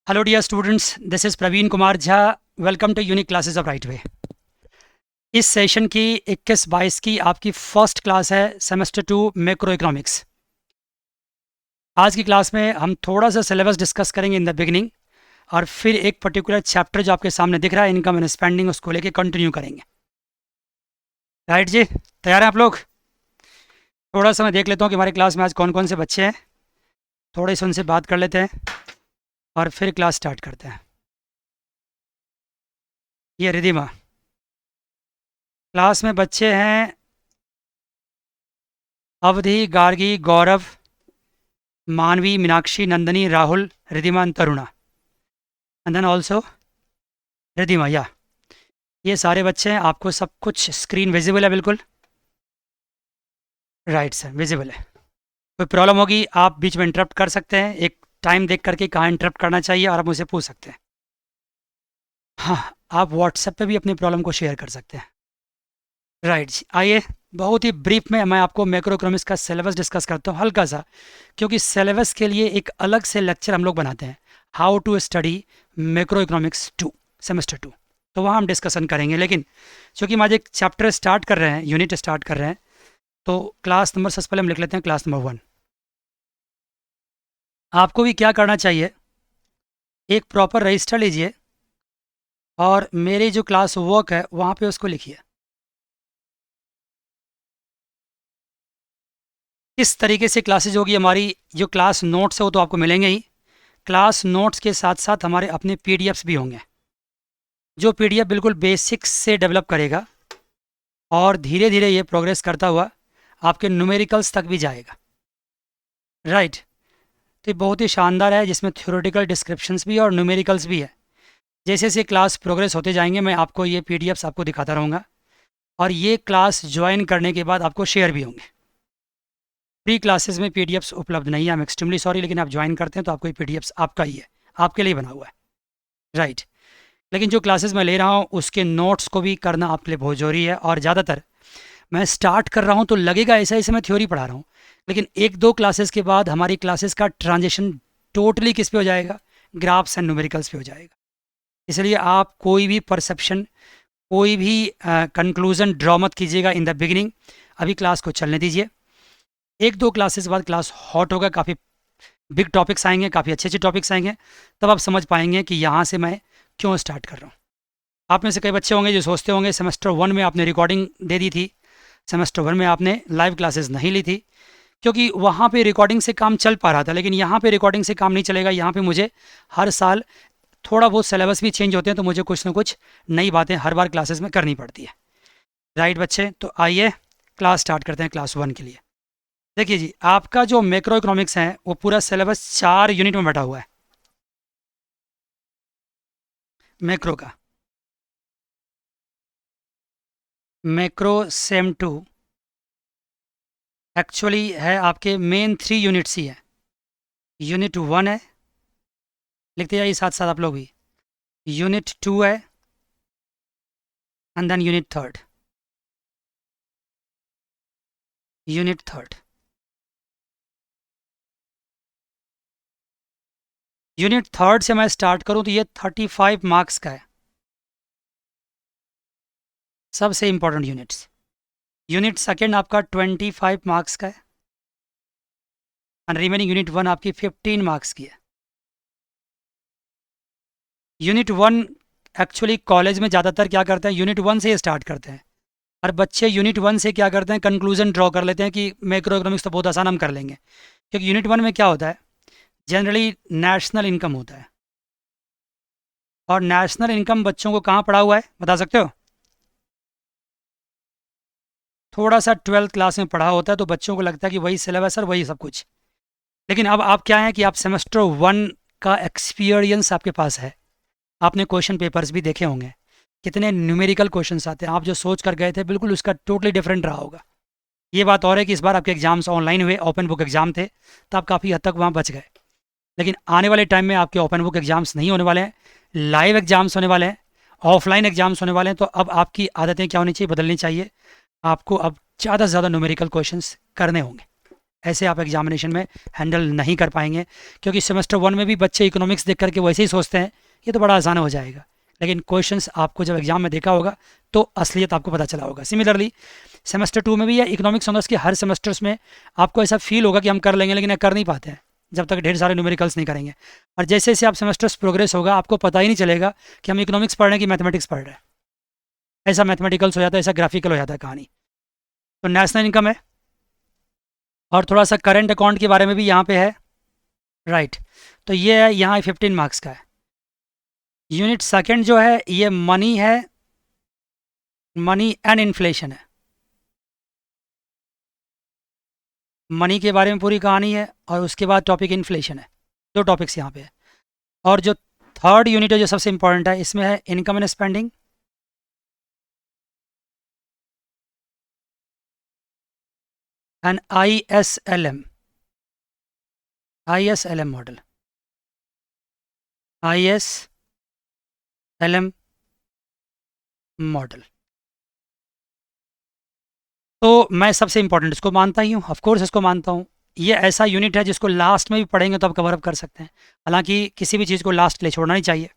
Hello dear students, this is Praveen Kumar Jha. Welcome to unique classes of right way. इस session की 21-22 की आपकी first class है सेमेस्टर 2 मैक्रो इकोनॉमिक्स। आज की क्लास में हम थोड़ा सा सिलेबस डिस्कस करेंगे इन द बिगिनिंग, और फिर एक पर्टिकुलर चैप्टर जो आपके सामने दिख रहा है इनकम एंड स्पेंडिंग, उसको लेके कंटिन्यू करेंगे। राइट जी, तैयार हैं आप लोग? थोड़ा सा मैं देख लेता हूँ कि हमारी क्लास में आज कौन कौन से बच्चे हैं। थोड़े से उनसे बात कर लेते हैं और फिर क्लास स्टार्ट करते हैं। ये रिधिमा क्लास में बच्चे हैं। अवधि, Gargi, Gaurav, Manvi, Meenakshi, Nandini, Rahul, Ridhima and Taruna, and then also Ridhima. या ये सारे बच्चे हैं। आपको सब कुछ स्क्रीन विजिबल है? बिल्कुल राइट सर, विजिबल है। कोई प्रॉब्लम होगी आप बीच में इंटरप्ट कर सकते हैं, एक टाइम देख करके कहाँ इंटरप्ट करना चाहिए, और आप मुझसे पूछ सकते हैं। हाँ, आप व्हाट्सएप पे भी अपनी प्रॉब्लम को शेयर कर सकते हैं। राइट जी, आइए बहुत ही ब्रीफ में मैं आपको मैक्रो इकोनॉमिक्स का सिलेबस डिस्कस करता हूँ हल्का सा, क्योंकि सिलेबस के लिए एक अलग से लेक्चर हम लोग बनाते हैं, how to study macroeconomics 2 semester 2। तो वहाँ हम डिस्कशन करेंगे, लेकिन चूँकि हम आज एक चैप्टर स्टार्ट कर रहे हैं, यूनिट स्टार्ट कर रहे हैं, तो क्लास नंबर सबसे पहले हम लिख लेते हैं क्लास नंबर 1। आपको भी क्या करना चाहिए, एक प्रॉपर रजिस्टर लीजिए और मेरी जो क्लास वर्क है वहाँ पे उसको लिखिए। इस तरीके से क्लासेज होगी हमारी। जो क्लास नोट्स है वो तो आपको मिलेंगे ही, क्लास नोट्स के साथ साथ हमारे अपने पीडीएफ्स भी होंगे, जो पीडीएफ बिल्कुल बेसिक्स से डेवलप करेगा और धीरे धीरे ये प्रोग्रेस करता हुआ आपके न्यूमेरिकल्स तक भी जाएगा। राइट, तो ये बहुत ही शानदार है, जिसमें थ्योरेटिकल डिस्क्रिप्शंस भी और न्यूमेरिकल्स भी है। जैसे जैसे क्लास प्रोग्रेस होते जाएंगे मैं आपको ये पीडीएफ्स आपको दिखाता रहूँगा, और ये क्लास ज्वाइन करने के बाद आपको शेयर भी होंगे। फ्री क्लासेस में पीडीएफ्स उपलब्ध नहीं है, आई एम एक्सट्रीमली सॉरी, लेकिन आप ज्वाइन करते हैं तो आपको ये पीडीएफ्स आपका ही है, आपके लिए बना हुआ है। राइट, लेकिन जो क्लासेस मैं ले रहा हूँ उसके नोट्स को भी करना आपके लिए बहुत ज़रूरी है। और ज़्यादातर मैं स्टार्ट कर रहा हूँ तो लगेगा ऐसा ऐसे मैं थ्योरी पढ़ा रहा हूँ, लेकिन एक दो क्लासेस के बाद हमारी क्लासेस का ट्रांजिशन टोटली किस पे हो जाएगा, ग्राफ्स एंड न्यूमेरिकल्स पे हो जाएगा। इसलिए आप कोई भी परसेप्शन, कोई भी कंक्लूज़न ड्रॉ मत कीजिएगा इन द बिगिनिंग। अभी क्लास को चलने दीजिए, एक दो क्लासेस बाद क्लास हॉट होगा, काफ़ी बिग टॉपिक्स आएंगे, काफ़ी अच्छे अच्छे टॉपिक्स आएंगे, तब आप समझ पाएंगे कि यहाँ से मैं क्यों स्टार्ट कर रहा हूँ। आप में से कई बच्चे होंगे जो सोचते होंगे सेमेस्टर 1 में आपने रिकॉर्डिंग दे दी थी, सेमेस्टर 1 में आपने लाइव क्लासेस नहीं ली थी, क्योंकि वहाँ पे रिकॉर्डिंग से काम चल पा रहा था, लेकिन यहाँ पे रिकॉर्डिंग से काम नहीं चलेगा। यहाँ पे मुझे हर साल थोड़ा बहुत सिलेबस भी चेंज होते हैं, तो मुझे कुछ ना कुछ नई बातें हर बार क्लासेस में करनी पड़ती है। राइट बच्चे, तो आइए क्लास स्टार्ट करते हैं क्लास 1 के लिए। देखिए जी, आपका जो मैक्रो इकोनॉमिक्स है वो पूरा सिलेबस 4 यूनिट में बैठा हुआ है। मैक्रो का मैक्रो सेम 2 एक्चुअली है आपके मेन 3 यूनिट्स ही है। यूनिट 1 है, लिखते जाइए साथ साथ आप लोग भी। यूनिट 2 है, and then unit 3। Unit 3, unit 3 से मैं स्टार्ट करूं तो ये 35 मार्क्स का है, सबसे इंपॉर्टेंट यूनिट्स। यूनिट 2 आपका 25 मार्क्स का है, एंड रिमेनिंग यूनिट 1 आपकी 15 मार्क्स की है। यूनिट 1 एक्चुअली कॉलेज में ज़्यादातर क्या करते हैं, यूनिट 1 से ही स्टार्ट करते हैं, और बच्चे यूनिट 1 से क्या करते हैं, कंक्लूजन ड्रॉ कर लेते हैं कि मैक्रो इकोनॉमिक्स तो बहुत आसान हम कर लेंगे। क्योंकि यूनिट 1 में क्या होता है, जनरली नेशनल इनकम होता है, और नेशनल इनकम बच्चों को कहाँ पढ़ा हुआ है बता सकते हो? थोड़ा सा 12th क्लास में पढ़ा होता है, तो बच्चों को लगता है कि वही सिलेबस और वही सब कुछ। लेकिन अब आप क्या है कि आप सेमेस्टर 1 का एक्सपीरियंस आपके पास है, आपने क्वेश्चन पेपर्स भी देखे होंगे, कितने न्यूमेरिकल क्वेश्चंस आते हैं। आप जो सोच कर गए थे बिल्कुल उसका टोटली डिफरेंट रहा होगा। ये बात और है कि इस बार आपके एग्जाम्स ऑनलाइन हुए, ओपन बुक एग्जाम थे, तो आप काफ़ी हद तक वहाँ बच गए। लेकिन आने वाले टाइम में आपके ओपन बुक एग्जाम्स नहीं होने वाले हैं, लाइव एग्जाम्स होने वाले हैं, ऑफलाइन एग्जाम्स होने वाले हैं। तो अब आपकी आदतें क्या होनी चाहिए, बदलनी चाहिए। आपको अब ज़्यादा से ज़्यादा न्यूमेरिकल क्वेश्चंस करने होंगे, ऐसे आप एग्जामिनेशन में हैंडल नहीं कर पाएंगे, क्योंकि सेमेस्टर 1 में भी बच्चे इकोनॉमिक्स देख करके वैसे ही सोचते हैं ये तो बड़ा आसान हो जाएगा, लेकिन क्वेश्चंस आपको जब एग्जाम में देखा होगा तो असलियत आपको पता चला होगा। सिमिलरली सेमेस्टर 2 में भी या इकोनॉमिक्स ऑनर्स के हर सेमेस्टर्स में आपको ऐसा फील होगा कि हम कर लेंगे, लेकिन कर नहीं पाते हैं जब तक ढेर सारे न्यूमेरिकल्स नहीं करेंगे। और जैसे जैसे आप सेमेस्टर्स प्रोग्रेस होगा आपको पता ही नहीं चलेगा कि हम इकोनॉमिक्स पढ़ रहे हैं कि मैथमेटिक्स पढ़ रहे हैं। ऐसा मैथमेटिकल्स हो जाता है, ऐसा ग्राफिकल हो जाता है कहानी। तो नेशनल इनकम है, और थोड़ा सा करंट अकाउंट के बारे में भी यहाँ पे है, राइट। तो ये है, यहाँ 15 मार्क्स का है। यूनिट सेकंड जो है ये मनी है, मनी एंड इन्फ्लेशन है। मनी के बारे में पूरी कहानी है और उसके बाद टॉपिक इन्फ्लेशन है। दो टॉपिक्स यहाँ पे है। और जो थर्ड यूनिट है जो सबसे इंपॉर्टेंट है, इसमें है income and spending, and ISLM, ISLM model, ISLM model. तो मैं सबसे इंपॉर्टेंट इसको मानता ही हूँ, ऑफकोर्स इसको मानता हूँ। ये ऐसा यूनिट है जिसको लास्ट में भी पढ़ेंगे तो आप कवर अप कर सकते हैं, हालांकि किसी भी चीज़ को लास्ट के लिए छोड़ना नहीं चाहिए।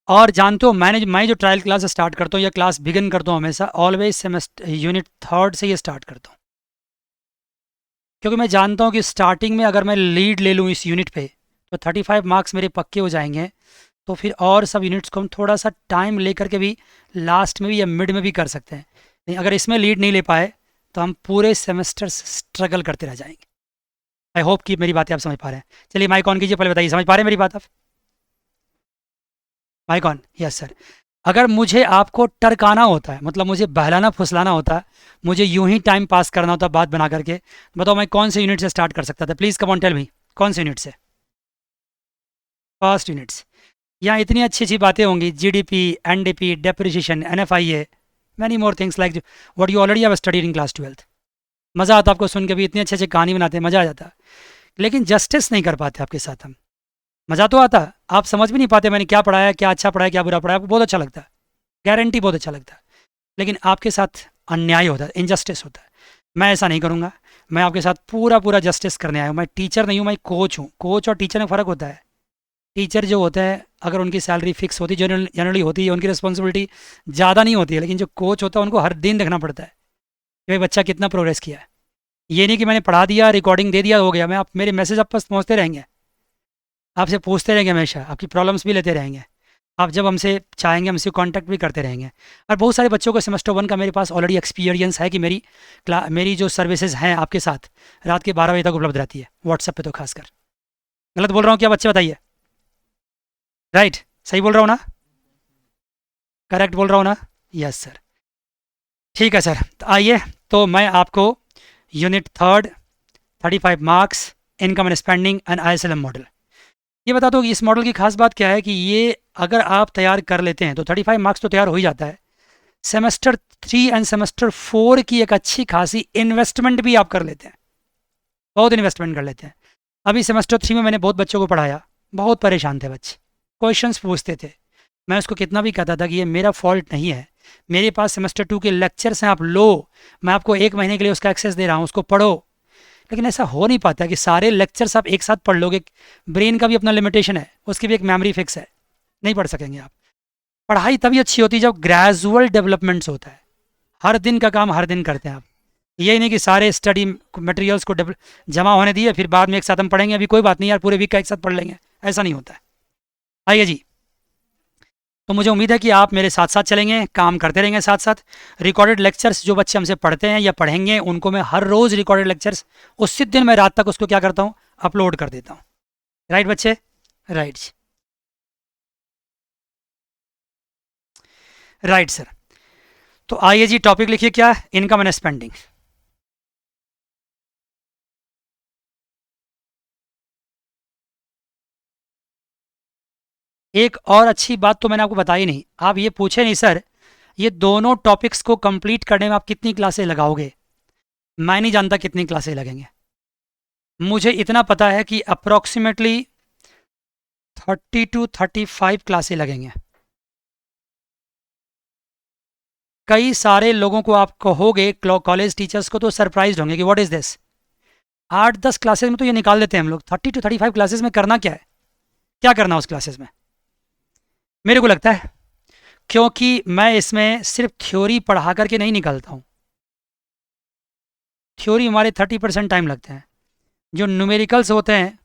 और जानते हो मैं जो ट्रायल क्लास स्टार्ट करता हूँ या क्लास बिगिन करता हूँ हमेशा ऑलवेज सेमेस्टर यूनिट थर्ड से ये स्टार्ट करता हूँ, क्योंकि मैं जानता हूँ कि स्टार्टिंग में अगर मैं लीड ले लूँ इस यूनिट पे तो 35 मार्क्स मेरे पक्के हो जाएंगे। तो फिर और सब यूनिट्स को हम थोड़ा सा टाइम लेकर के भी लास्ट में भी या मिड में भी कर सकते हैं, नहीं अगर इसमें लीड नहीं ले पाए तो हम पूरे सेमेस्टर स्ट्रगल करते रह जाएंगे। आई होप कि मेरी बातें आप समझ पा रहे हैं। चलिए माइक ऑन कीजिए, पहले बताइए समझ पा रहे हैं मेरी बात आप? Mike on, yes sir. अगर मुझे आपको टरकाना होता है, मतलब मुझे बहलाना फुसलाना होता है, मुझे यूं ही टाइम पास करना होता बात बना करके, बताओ मैं कौन से यूनिट से स्टार्ट कर सकता था? Please come on tell me, कौन से यूनिट से? First units. यहाँ इतनी अच्छी अच्छी बातें होंगी, GDP, NDP, depreciation, NFIA, many more things like what you already have studied in class 12। मज़ा आता आपको सुन के भी, इतनी अच्छी अच्छी कहानी बनाते हैं, मज़ा आ जाता। लेकिन जस्टिस नहीं कर पाते आपके साथ हम। मज़ा तो आता, आप समझ भी नहीं पाते मैंने क्या पढ़ाया, क्या अच्छा पढ़ाया, क्या बुरा पढ़ाया। आपको बहुत अच्छा लगता है, गारंटी बहुत अच्छा लगता है, लेकिन आपके साथ अन्याय होता है, इनजस्टिस होता है। मैं ऐसा नहीं करूँगा, मैं आपके साथ पूरा पूरा जस्टिस करने आया हूँ। मैं टीचर नहीं हूँ, मैं कोच हूँ। कोच और टीचर में फ़र्क होता है। टीचर जो होता है अगर उनकी सैलरी फिक्स होती, जनरली होती है, उनकी रिस्पॉन्सिबिलिटी ज़्यादा नहीं होती है, लेकिन जो कोच होता है उनको हर दिन देखना पड़ता है कि भाई बच्चा कितना प्रोग्रेस किया है। ये नहीं कि मैंने पढ़ा दिया, रिकॉर्डिंग दे दिया, हो गया। मैं आप मेरे मैसेज आप पास पहुँचते रहेंगे, आपसे पूछते रहेंगे, हमेशा आपकी प्रॉब्लम्स भी लेते रहेंगे। आप जब हमसे चाहेंगे हमसे कांटेक्ट भी करते रहेंगे। और बहुत सारे बच्चों को सेमेस्टर 1 का मेरे पास ऑलरेडी एक्सपीरियंस है कि मेरी जो सर्विसेज हैं आपके साथ रात के 12 बजे तक उपलब्ध रहती है, व्हाट्सएप पे तो खासकर। गलत बोल रहा हूँ क्या बच्चे, बताइए? राइट, सही बोल रहा हूँ ना? करेक्ट बोल रहा हूँ ना? Yes sir. ठीक है सर, तो आइए, तो मैं आपको unit third 35 marks, income and spending and ISLM model, ये बता दो कि इस मॉडल की खास बात क्या है कि ये अगर आप तैयार कर लेते हैं तो 35 मार्क्स तो तैयार हो ही जाता है। सेमेस्टर 3 एंड सेमेस्टर 4 की एक अच्छी खासी इन्वेस्टमेंट भी आप कर लेते हैं, बहुत इन्वेस्टमेंट कर लेते हैं। अभी सेमेस्टर 3 में मैंने बहुत बच्चों को पढ़ाया, बहुत परेशान थे बच्चे, क्वेश्चंस पूछते थे। मैं उसको कितना भी कहता था कि ये मेरा फॉल्ट नहीं है, मेरे पास सेमेस्टर 2 के लेक्चर्स हैं, आप लो, मैं आपको 1 महीने के लिए उसका एक्सेस दे रहा हूँ, उसको पढ़ो। लेकिन ऐसा हो नहीं पाता कि सारे लेक्चर्स आप एक साथ पढ़ लोगे। ब्रेन का भी अपना लिमिटेशन है, उसकी भी एक मेमोरी फिक्स है, नहीं पढ़ सकेंगे आप। पढ़ाई तभी अच्छी होती है जब ग्रेजुअल डेवलपमेंट्स होता है, हर दिन का काम हर दिन करते हैं आप। यही नहीं कि सारे स्टडी मटेरियल्स को जमा होने दिए फिर बाद में एक साथ हम पढ़ेंगे, अभी कोई बात नहीं यार पूरे वीक का एक साथ पढ़ लेंगे, ऐसा नहीं होता है। आइए जी, तो मुझे उम्मीद है कि आप मेरे साथ साथ चलेंगे, काम करते रहेंगे साथ साथ। रिकॉर्डेड लेक्चर्स जो बच्चे हमसे पढ़ते हैं या पढ़ेंगे उनको मैं हर रोज़ रिकॉर्डेड लेक्चर्स उसी दिन मैं रात तक उसको क्या करता हूँ, अपलोड कर देता हूँ। राइट बच्चे, राइट राइट सर। तो आइए जी, टॉपिक लिखिए क्या, इनकम एंड स्पेंडिंग। एक और अच्छी बात तो मैंने आपको बताई नहीं, आप ये पूछे नहीं सर ये दोनों टॉपिक्स को कंप्लीट करने में आप कितनी क्लासेस लगाओगे? मैं नहीं जानता कितनी क्लासेस लगेंगे, मुझे इतना पता है कि अप्रॉक्सीमेटली 30 to 35 क्लासेस लगेंगे। कई सारे लोगों को आप कहोगे, कॉलेज टीचर्स को, तो सरप्राइज होंगे कि व्हाट इज़ दिस, 8-10 क्लासेस में तो ये निकाल देते हैं हम लोग। 30 to 35 क्लासेस में करना क्या है, क्या करना है उस क्लासेस में? मेरे को लगता है क्योंकि मैं इसमें सिर्फ थ्योरी पढ़ा करके नहीं निकलता हूँ। थ्योरी हमारे 30% टाइम लगते हैं, जो न्यूमेरिकल्स होते हैं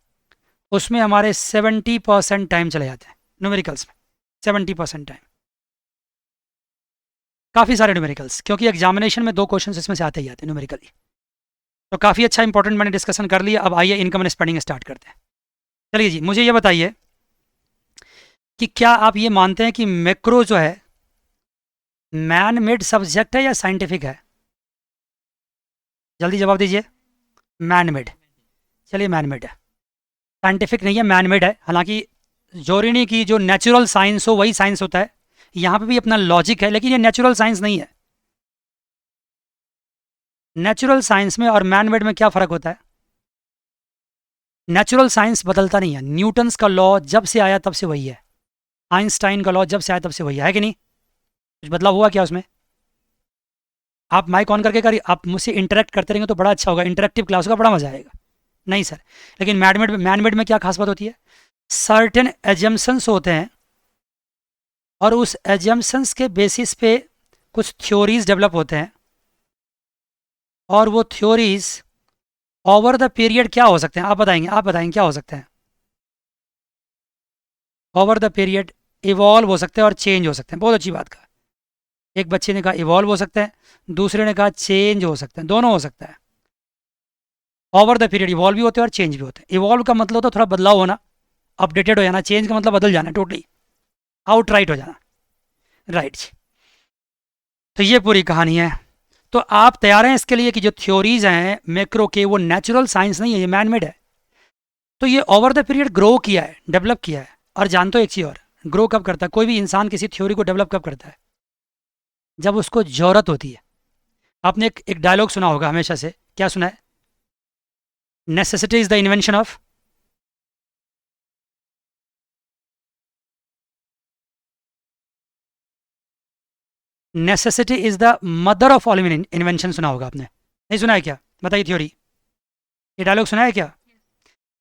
उसमें हमारे 70% टाइम चले जाते हैं। न्यूमेरिकल्स में 70% टाइम, काफ़ी सारे न्यूमेरिकल्स, क्योंकि एग्जामिनेशन में 2 क्वेश्चन इसमें से आते ही आते हैं न्यूमेरिकली। तो काफ़ी अच्छा इंपॉर्टेंट मैंने डिस्कशन कर लिया। अब आइए इनकम एंड स्पेंडिंग स्टार्ट करते हैं। चलिए जी, मुझे ये बताइए कि क्या आप ये मानते हैं कि मैक्रो जो है मैन मेड सब्जेक्ट है या साइंटिफिक है? जल्दी जवाब दीजिए। Man made. चलिए मैन मेड है, साइंटिफिक नहीं है, मैन मेड है। हालांकि जोरिनी की जो नेचुरल साइंस हो वही साइंस होता है, यहाँ पे भी अपना लॉजिक है, लेकिन ये नेचुरल साइंस नहीं है। नेचुरल साइंस में और मैन मेड में क्या फ़र्क होता है? नेचुरल साइंस बदलता नहीं है। न्यूटन्स का लॉ जब से आया तब से वही है, आइंस्टाइन का लॉ जब से आया तब से वही है कि नहीं? कुछ बदलाव हुआ क्या उसमें? आप माइक ऑन करके करिए, आप मुझसे इंटरेक्ट करते रहेंगे तो बड़ा अच्छा होगा, इंटरेक्टिव क्लास का बड़ा मजा आएगा। नहीं सर, लेकिन मैन मेड में क्या खास बात होती है? सर्टेन एजम्पशंस होते हैं और उस एजम्पशंस के बेसिस पे कुछ थ्योरीज डेवलप होते हैं, और वो थ्योरीज ओवर द पीरियड क्या हो सकते हैं? आप बताएंगे क्या हो सकते हैं? ओवर द पीरियड इवॉल्व हो सकते हैं और चेंज हो सकते हैं। बहुत अच्छी बात कहा। एक बच्चे ने कहा इवॉल्व हो सकते हैं, दूसरे ने कहा चेंज हो सकते हैं, दोनों हो सकता है। ओवर द पीरियड इवॉल्व भी होते हैं और चेंज भी होते हैं। इवॉल्व का मतलब होता है थोड़ा बदलाव होना, अपडेटेड हो जाना। चेंज का मतलब बदल जाना, टोटली आउटराइट हो जाना। राइट जी, तो ये पूरी कहानी है। तो आप तैयार हैं इसके लिए कि जो थ्योरीज हैं मैक्रो के, वो नेचुरल साइंस नहीं है, ये मैन मेड है। तो ये ओवर द पीरियड ग्रो किया है, डेवलप किया है। और जानते हो एक चीज़ और, ग्रो कब करता है कोई भी इंसान किसी थ्योरी को डेवलप कब करता है? जब उसको ज़रूरत होती है। आपने एक डायलॉग सुना होगा हमेशा से, क्या सुना है? Necessity is the invention of. Necessity is the mother of all invention, सुना होगा आपने, नहीं सुना है क्या? बताइए थ्योरी, ये डायलॉग सुना है क्या?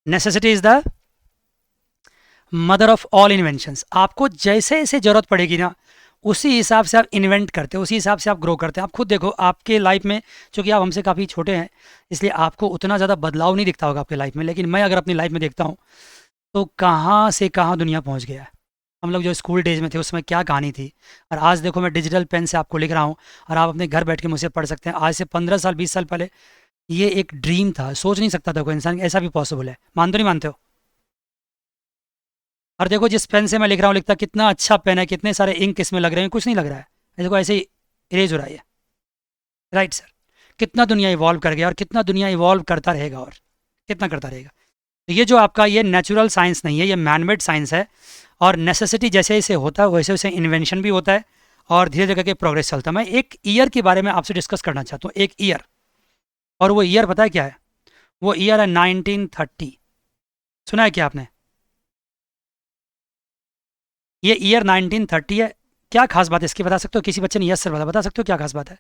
Necessity is the mother of all inventions. आपको जैसे जैसे जरूरत पड़ेगी ना, उसी हिसाब से आप इन्वेंट करते हो, उसी हिसाब से आप ग्रो करते हैं। आप खुद देखो आपके लाइफ में, चूंकि आप हमसे काफ़ी छोटे हैं इसलिए आपको उतना ज़्यादा बदलाव नहीं दिखता होगा आपके लाइफ में, लेकिन मैं अगर अपनी लाइफ में देखता हूँ तो कहाँ से कहाँ दुनिया पहुँच गया है। हम लोग जो स्कूल डेज में थे उसमें क्या कहानी थी, और आज देखो मैं डिजिटल पेन से आपको लिख रहा हूँ और आप अपने घर बैठ के मुझसे पढ़ सकते हैं। आज से 15 साल 20 साल पहले ये एक ड्रीम था, सोच नहीं सकता था कोई इंसान कि ऐसा भी पॉसिबल है। मानते नहीं मानते हो? और देखो जिस पेन से मैं लिख रहा हूँ, लिखता कितना अच्छा पेन है, कितने सारे इंक इसमें लग रहे हैं, कुछ नहीं लग रहा है। देखो ऐसे ही इरेज हो रहा है। राइट सर, कितना दुनिया इवॉल्व कर गया और कितना दुनिया इवॉल्व करता रहेगा और कितना करता रहेगा। तो ये जो आपका ये नेचुरल साइंस नहीं है, ये मैनमेड साइंस है। और नेसेसिटी जैसे जैसे होता है वैसे वैसे इन्वेंशन भी होता है और धीरे धीरे करके प्रोग्रेस चलता है। मैं एक ईयर के बारे में आपसे डिस्कस करना चाहता हूँ, एक ईयर। और वो ईयर पता है क्या है? वो ईयर है 1930। सुना है क्या आपने? ये ईयर 1930 है। क्या खास बात है इसकी, बता सकते हो? किसी बच्चे ने यस सर बता सकते हो क्या खास बात है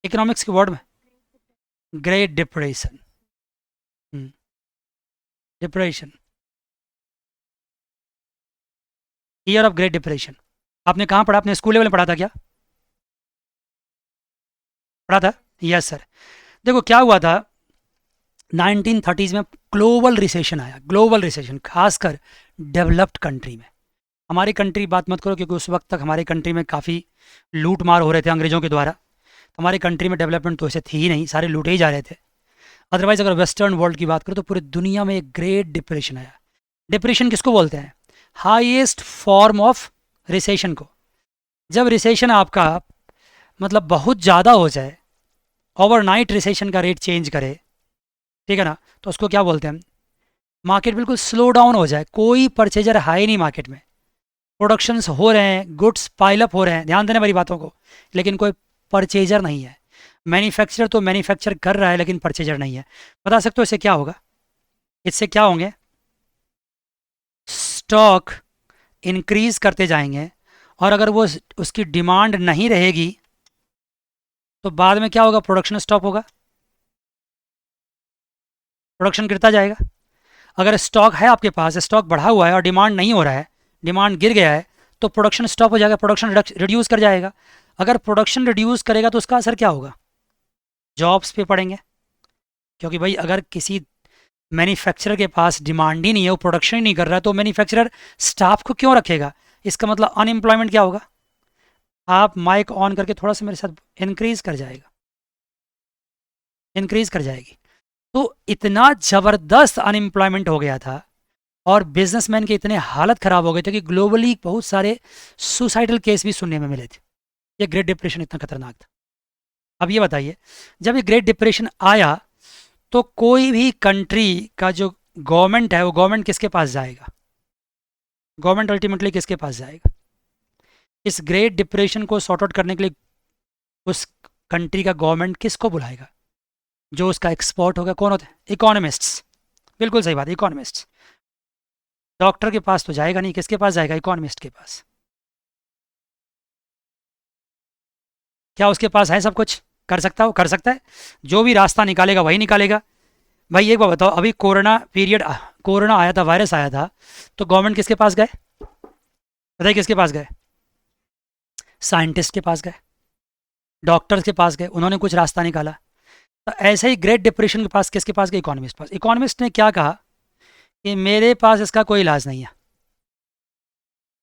इकोनॉमिक्स के वर्ड में? Great depression. Depression, year of great depression. आपने कहाँ पढ़ा? आपने स्कूल लेवल में पढ़ा था क्या? पढ़ा था? Yes sir. देखो क्या हुआ था, 1930s में ग्लोबल रिसेशन आया, ग्लोबल रिसेशन, खासकर डेवलप्ड कंट्री में। हमारी कंट्री बात मत करो, क्योंकि उस वक्त तक हमारी कंट्री में काफ़ी लूट मार हो रहे थे अंग्रेज़ों के द्वारा। हमारी कंट्री में डेवलपमेंट तो ऐसे थी ही नहीं, सारे लूटे ही जा रहे थे। अदरवाइज़ अगर वेस्टर्न वर्ल्ड की बात करो तो पूरी दुनिया में एक ग्रेट डिप्रेशन आया। डिप्रेशन किसको बोलते हैं? हाईएस्ट फॉर्म ऑफ रिसेशन को। जब रिसेशन आपका मतलब बहुत ज़्यादा हो जाए, ओवरनाइट रिसेशन का रेट चेंज करे, ठीक है ना, तो उसको क्या बोलते हैं? मार्केट बिल्कुल स्लो डाउन हो जाए, कोई परचेजर है ही नहीं मार्केट में, प्रोडक्शंस हो रहे हैं, गुड्स पाइलअप हो रहे हैं, ध्यान देना मेरी बातों को, लेकिन कोई परचेजर नहीं है। मैन्युफैक्चरर तो मैन्युफैक्चर कर रहा है लेकिन परचेजर नहीं है। बता सकते हो इससे क्या होगा? इससे क्या होंगे? स्टॉक इंक्रीज करते जाएंगे, और अगर वो उसकी डिमांड नहीं रहेगी तो बाद में क्या होगा? प्रोडक्शन स्टॉप होगा। प्रोडक्शन गिरता जाएगा। अगर स्टॉक है आपके पास, स्टॉक बढ़ा हुआ है और डिमांड नहीं हो रहा है, डिमांड गिर गया है, तो प्रोडक्शन स्टॉप हो जाएगा, प्रोडक्शन रिड्यूस कर जाएगा। अगर प्रोडक्शन रिड्यूस करेगा तो उसका असर क्या होगा? जॉब्स पे पड़ेंगे, क्योंकि भाई अगर किसी मैन्युफैक्चरर के पास डिमांड ही नहीं है, वो प्रोडक्शन ही नहीं कर रहा है, तो मैन्युफैक्चरर स्टाफ को क्यों रखेगा? इसका मतलब अनएम्प्लॉयमेंट क्या होगा? आप माइक ऑन करके थोड़ा सा मेरे साथ, इंक्रीज कर जाएगा, इंक्रीज कर जाएगी। तो इतना ज़बरदस्त अनएम्प्लॉयमेंट हो गया था और बिजनेसमैन के इतने हालत ख़राब हो गए थे कि ग्लोबली बहुत सारे सुसाइडल केस भी सुनने में मिले थे। ये ग्रेट डिप्रेशन इतना खतरनाक था। अब ये बताइए, जब ये ग्रेट डिप्रेशन आया तो कोई भी कंट्री का जो गवर्नमेंट है, वो गवर्नमेंट किसके पास जाएगा? गवर्नमेंट अल्टीमेटली किसके पास जाएगा? इस ग्रेट डिप्रेशन को सॉर्ट आउट करने के लिए उस कंट्री का गवर्नमेंट किसको बुलाएगा? जो उसका एक्सपर्ट होगा, कौन होता है? इकोनॉमिस्ट्स। बिल्कुल सही बात, इकोनॉमिस्ट्स। डॉक्टर के पास तो जाएगा नहीं, किसके पास जाएगा? इकोनॉमिस्ट के पास। क्या उसके पास है सब कुछ? कर सकता हो? कर सकता है। जो भी रास्ता निकालेगा वही निकालेगा। भाई एक बात बताओ, अभी कोरोना पीरियड, कोरोना आया था, वायरस आया था, तो गवर्नमेंट किसके पास गए? बताइए किसके पास गए? साइंटिस्ट के पास गए, डॉक्टर्स के पास गए, उन्होंने कुछ रास्ता निकाला। तो ऐसे ही ग्रेट डिप्रेशन के पास किसके पास गए? इकोनॉमिस्ट पास। इकोनॉमिस्ट ने क्या कहा कि मेरे पास इसका कोई इलाज नहीं है,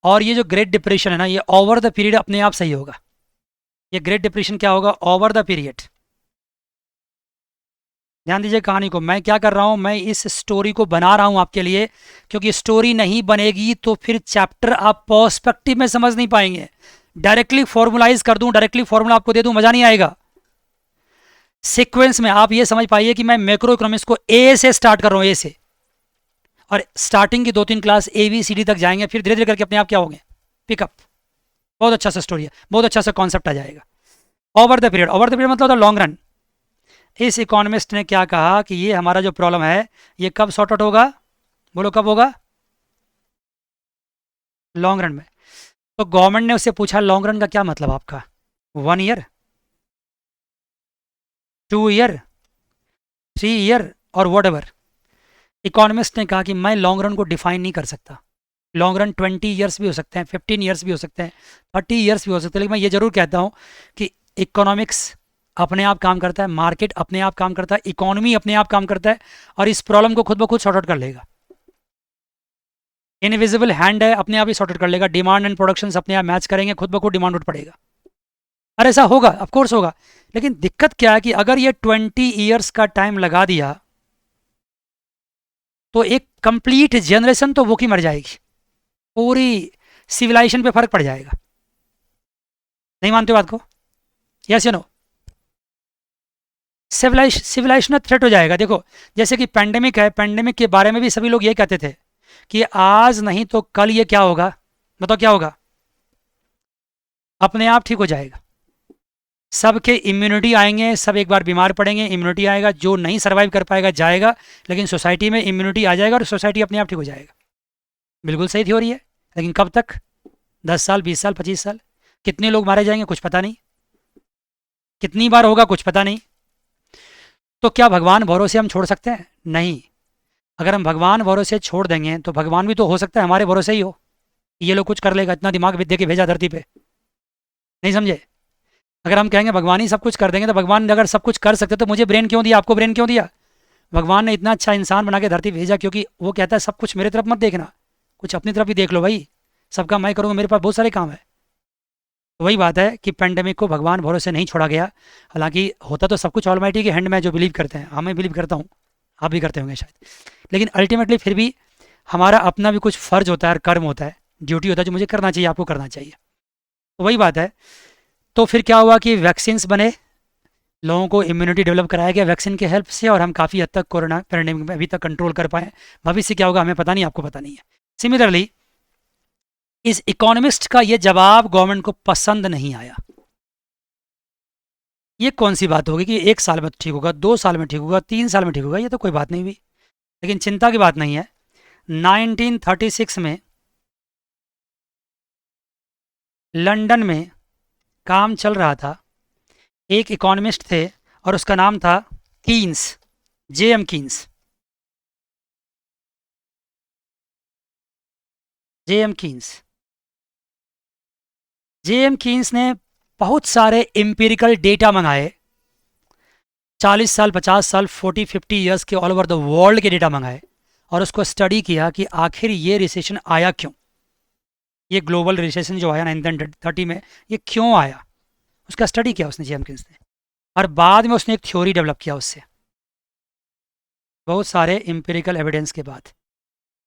और ये जो ग्रेट डिप्रेशन है ना, ये ओवर द पीरियड अपने आप सही होगा। ये ग्रेट डिप्रेशन क्या होगा? Over the period. ध्यान दीजिए कहानी को, मैं क्या कर रहा हूं, मैं इस स्टोरी को बना रहा हूं आपके लिए, क्योंकि स्टोरी नहीं बनेगी तो फिर चैप्टर आप पर्सपेक्टिव में समझ नहीं पाएंगे। डायरेक्टली फॉर्मुलाइज कर दूं, डायरेक्टली फॉर्मूला आपको दे दूं, मजा नहीं आएगा। सीक्वेंस में आप ये समझ पाइए कि मैं मैक्रो इकोनॉमिक्स को ए से स्टार्ट कर रहा हूं, ए से, और स्टार्टिंग की 2-3 क्लास ABCD तक जाएंगे, फिर धीरे धीरे करके अपने आप क्या होंगे? पिकअप। बहुत अच्छा सा स्टोरी है, बहुत अच्छा सा कॉन्सेप्ट आ जाएगा। Over the period, over the period मतलब होता है लॉन्ग रन। इस इकोनॉमिस्ट ने क्या कहा कि ये हमारा जो प्रॉब्लम है, ये कब सॉर्ट आउट होगा? बोलो कब होगा? लॉन्ग रन में। तो गवर्नमेंट ने उससे पूछा लॉन्ग रन का क्या मतलब आपका? 1 ईयर, 2 ईयर, 3 ईयर और वट एवर। इकोनॉमिस्ट ने कहा कि मैं लॉन्ग रन को डिफाइन नहीं कर सकता। लॉन्ग रन 20 ईयर्स भी हो सकते हैं, 15 ईयर्स भी हो सकते हैं, 30 ईयर्स भी हो सकते हैं, लेकिन मैं ये जरूर कहता हूँ कि इकोनॉमिक्स अपने आप काम करता है, मार्केट अपने आप काम करता है, इकोनॉमी अपने आप काम करता है, और इस प्रॉब्लम को खुद ब खुद सॉर्ट आउट कर लेगा। इनविजिबल हैंड है, अपने आप ही सॉर्ट आउट कर लेगा। डिमांड एंड प्रोडक्शन अपने आप मैच करेंगे, खुद ब खुद डिमांड उठ पड़ेगा। और ऐसा होगा, ऑफकोर्स होगा। लेकिन दिक्कत क्या है कि अगर ये 20 ईयर्स का टाइम लगा दिया तो एक कंप्लीट जनरेशन तो वो की मर जाएगी, पूरी सिविलाइजेशन पे फर्क पड़ जाएगा। नहीं मानते हो बात को? यस या नो? सिविलाइजेशन थ्रेट हो जाएगा। देखो, जैसे कि पेंडेमिक है, पेंडेमिक के बारे में भी सभी लोग ये कहते थे कि आज नहीं तो कल ये क्या होगा? बताओ क्या होगा? अपने आप ठीक हो जाएगा। सबके इम्यूनिटी आएंगे, सब एक बार बीमार पड़ेंगे, इम्यूनिटी आएगा, जो नहीं सर्वाइव कर पाएगा जाएगा, लेकिन सोसाइटी में इम्यूनिटी आ जाएगा और सोसाइटी अपने आप ठीक हो जाएगा। बिल्कुल सही थ्योरी है, लेकिन कब तक? 10 साल, 20 साल, 25 साल। कितने लोग मारे जाएंगे कुछ पता नहीं, कितनी बार होगा कुछ पता नहीं। तो क्या भगवान भरोसे हम छोड़ सकते हैं? नहीं। अगर हम भगवान भरोसे छोड़ देंगे तो भगवान भी तो हो सकता है हमारे भरोसे ही हो, ये लोग कुछ कर लेगा, इतना दिमाग विद्या के भेजा धरती पे। नहीं समझे? अगर हम कहेंगे भगवान ही सब कुछ कर देंगे, तो भगवान अगर सब कुछ कर सकते तो मुझे ब्रेन क्यों दिया, आपको ब्रेन क्यों दिया? भगवान ने इतना अच्छा इंसान बना के धरती भेजा, क्योंकि वो कहता है सब कुछ मेरे तरफ मत देखना, कुछ अपनी तरफ भी देख लो भाई, सबका मैं करूँगा, मेरे पास बहुत सारे काम है। तो वही बात है कि पेंडेमिक को भगवान भरोसे नहीं छोड़ा गया। हालांकि होता तो सब कुछ ऑलमाइटी के हैंड में, जो बिलीव करते हैं, हाँ मैं बिलीव करता हूँ, आप भी करते होंगे शायद, लेकिन अल्टीमेटली फिर भी हमारा अपना भी कुछ फ़र्ज होता है, कर्म होता है, ड्यूटी होता है, जो मुझे करना चाहिए, आपको करना चाहिए। तो वही बात है। तो फिर क्या हुआ कि वैक्सीन्स बने, लोगों को इम्यूनिटी डेवलप कराया गया वैक्सीन के हेल्प से, और हम काफ़ी हद तक कोरोना पैंडेमिक में अभी तक कंट्रोल कर पाए। भविष्य क्या होगा हमें पता नहीं, आपको पता नहीं है। सिमिलरली इस इकोनॉमिस्ट का ये जवाब गवर्नमेंट को पसंद नहीं आया। ये कौन सी बात होगी कि 1 साल में ठीक होगा, 2 साल में ठीक होगा, 3 साल में ठीक होगा? ये तो कोई बात नहीं हुई। लेकिन चिंता की बात नहीं है, 1936 में लंदन में काम चल रहा था, एक इकोनॉमिस्ट थे और उसका नाम था Keynes, JM Keynes. J.M.. Keynes. J.M.. Keynes ने बहुत सारे एम्पिरिकल डेटा मंगाए, 40 साल, 50 साल, 40-50 ईयर्स के ऑल ओवर द वर्ल्ड के डेटा मंगाए और उसको स्टडी किया कि आखिर ये रिसेशन आया क्यों, ये ग्लोबल रिसेशन जो आया 1930 में, ये क्यों आया, उसका स्टडी किया उसने जे.एम. कीन्स ने। और बाद में उसने एक थ्योरी डेवलप किया उससे, बहुत सारे एम्पिरिकल एविडेंस के बाद।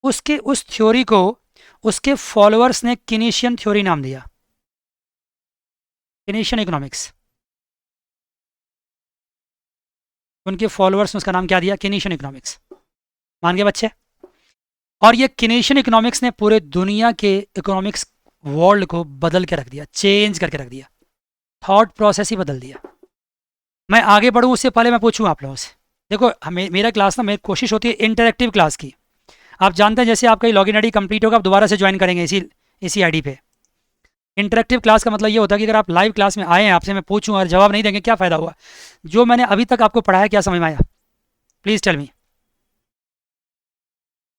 उसके उस थ्योरी को उसके फॉलोअर्स ने कीनेशियन थ्योरी नाम दिया, कीनेशियन इकोनॉमिक्स। उनके फॉलोअर्स ने उसका नाम क्या दिया, कीनेशियन इकोनॉमिक्स। मान गए बच्चे? और ये कीनेशियन इकोनॉमिक्स ने पूरे दुनिया के इकोनॉमिक्स वर्ल्ड को बदल के रख दिया, चेंज करके रख दिया, थॉट प्रोसेस ही बदल दिया। मैं आगे बढ़ूँ उससे पहले मैं पूछूं आप लोगों से, देखो हमें मेरा क्लास ना, मेरी कोशिश होती है इंटरेक्टिव क्लास की। आप जानते हैं जैसे आपका लॉगिन आईडी कंप्लीट होगा आप दोबारा से ज्वाइन करेंगे इसी आईडी पे। इंटरेक्टिव क्लास का मतलब ये होता है कि अगर आप लाइव क्लास में आए हैं, आपसे मैं पूछूं और जवाब नहीं देंगे, क्या फ़ायदा हुआ? जो मैंने अभी तक आपको पढ़ाया क्या समझ में आया? Please tell me.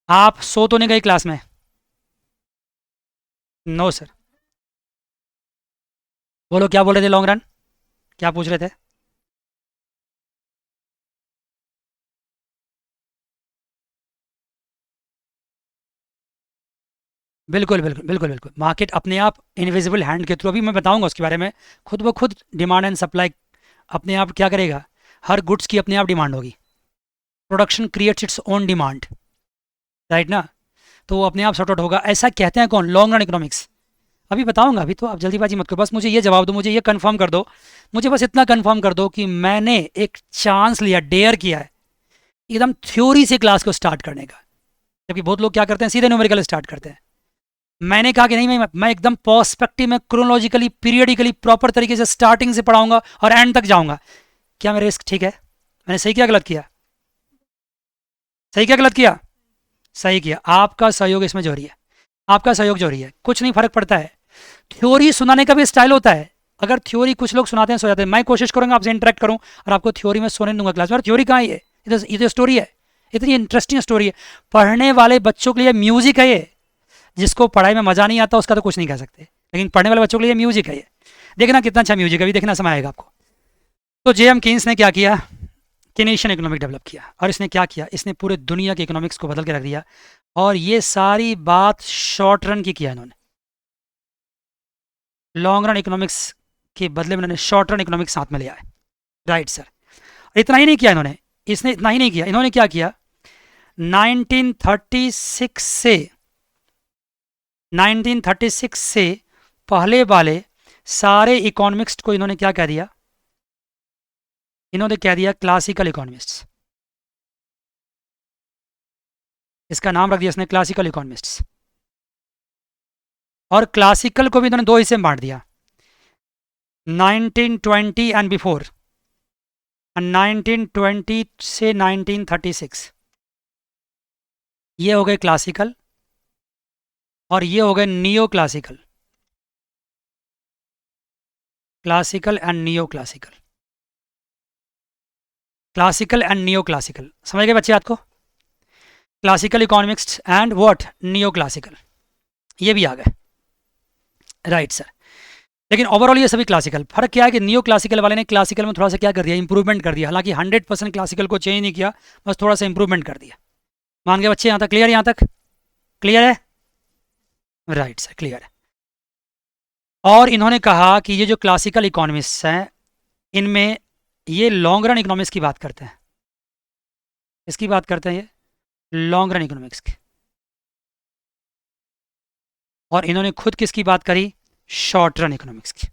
आप सो तो नहीं गए क्लास में? No sir. बोलो क्या बोल रहे थे? लॉन्ग रन क्या पूछ रहे थे? बिल्कुल बिल्कुल बिल्कुल बिल्कुल। मार्केट अपने आप इनविजिबल हैंड के थ्रू, अभी मैं बताऊंगा उसके बारे में, खुद ब खुद डिमांड एंड सप्लाई अपने आप क्या करेगा, हर गुड्स की अपने आप डिमांड होगी। Production creates its own demand, right ना? तो वो अपने आप सॉर्ट आउट होगा। ऐसा कहते हैं कौन? Long run economics. अभी बताऊंगा, अभी तो आप जल्दीबाजी मत करो, बस मुझे ये जवाब दो, मुझे ये कंफर्म कर दो, मुझे बस इतना कंफर्म कर दो कि मैंने एक चांस लिया, डेयर किया है एकदम थ्योरी से क्लास को स्टार्ट करने का। जबकि बहुत लोग क्या करते हैं, सीधे न्यूमेरिकल स्टार्ट करते हैं। मैंने कहा कि नहीं, मैं एकदम पर्सपेक्टिव में क्रोनोलॉजिकली पीरियडिकली प्रॉपर तरीके से स्टार्टिंग से पढ़ाऊंगा और एंड तक जाऊंगा। क्या मेरा रिस्क ठीक है? मैंने सही किया गलत किया? सही किया गलत किया? सही किया। आपका सहयोग इसमें जरूरी है, आपका सहयोग जरूरी है, कुछ नहीं फर्क पड़ता है। थ्योरी सुनाने का भी स्टाइल होता है। अगर थ्योरी कुछ लोग सुनाते हैं सो जाते हैं, मैं कोशिश करूंगा आपसे इंटरेक्ट करूं और आपको थ्योरी में सोने दूंगा क्लास में। और थ्योरी कहाँ है? ये तो स्टोरी है, इतनी इंटरेस्टिंग स्टोरी है। पढ़ने वाले बच्चों के लिए म्यूजिक है ये। जिसको पढ़ाई में मजा नहीं आता उसका तो कुछ नहीं कह सकते, लेकिन पढ़ने वाले बच्चों के लिए म्यूजिक है ये। देखना कितना अच्छा म्यूजिक है, अभी देखना समय आएगा आपको। तो जे.एम. कीन्स ने क्या किया, कीनेशियन इकोनॉमिक डेवलप किया। और इसने क्या किया, इसने पूरे दुनिया के इकोनॉमिक्स को बदल के रख दिया। और ये सारी बात शॉर्ट रन की किया इन्होंने, लॉन्ग रन इकोनॉमिक्स के बदले में इन्होंने शॉर्ट रन इकोनॉमिक्स साथ में लिया है, राइट सर? इतना ही नहीं किया इन्होंने, इसने इतना ही नहीं किया, इन्होंने क्या किया, 1936 से पहले वाले सारे इकोनॉमिक्स को इन्होंने क्या कह दिया, इन्होंने कह दिया क्लासिकल इकोनॉमिस्ट्स। इसका नाम रख दिया इसने क्लासिकल इकोनॉमिस्ट्स। और क्लासिकल को भी इन्होंने दो हिस्से में बांट दिया, 1920 एंड बिफोर, 1920 से 1936। ये हो गए क्लासिकल और ये हो गए neo classical, classical and neo classical, classical and neo classical. समझ गए बच्चे बात को? Classical economics and what, neo classical, ये भी आ गए, राइट सर? लेकिन ओवरऑल ये सभी क्लासिकल। फर्क क्या है कि नियो क्लासिकल वाले ने क्लासिकल में थोड़ा सा क्या कर दिया, इंप्रूवमेंट कर दिया। हालांकि 100% क्लासिकल को चेंज नहीं किया, बस थोड़ा सा इंप्रूवमेंट कर दिया। मान गए बच्चे? यहाँ तक क्लियर? यहाँ तक क्लियर है? राइट सर, क्लियर है। और इन्होंने कहा कि ये जो क्लासिकल इकोनॉमिस्ट हैं, इनमें ये लॉन्ग रन इकोनॉमिक्स की बात करते हैं। इसकी बात करते हैं ये लॉन्ग रन इकोनॉमिक्स की। और इन्होंने खुद किसकी बात करी, शॉर्ट रन इकोनॉमिक्स की।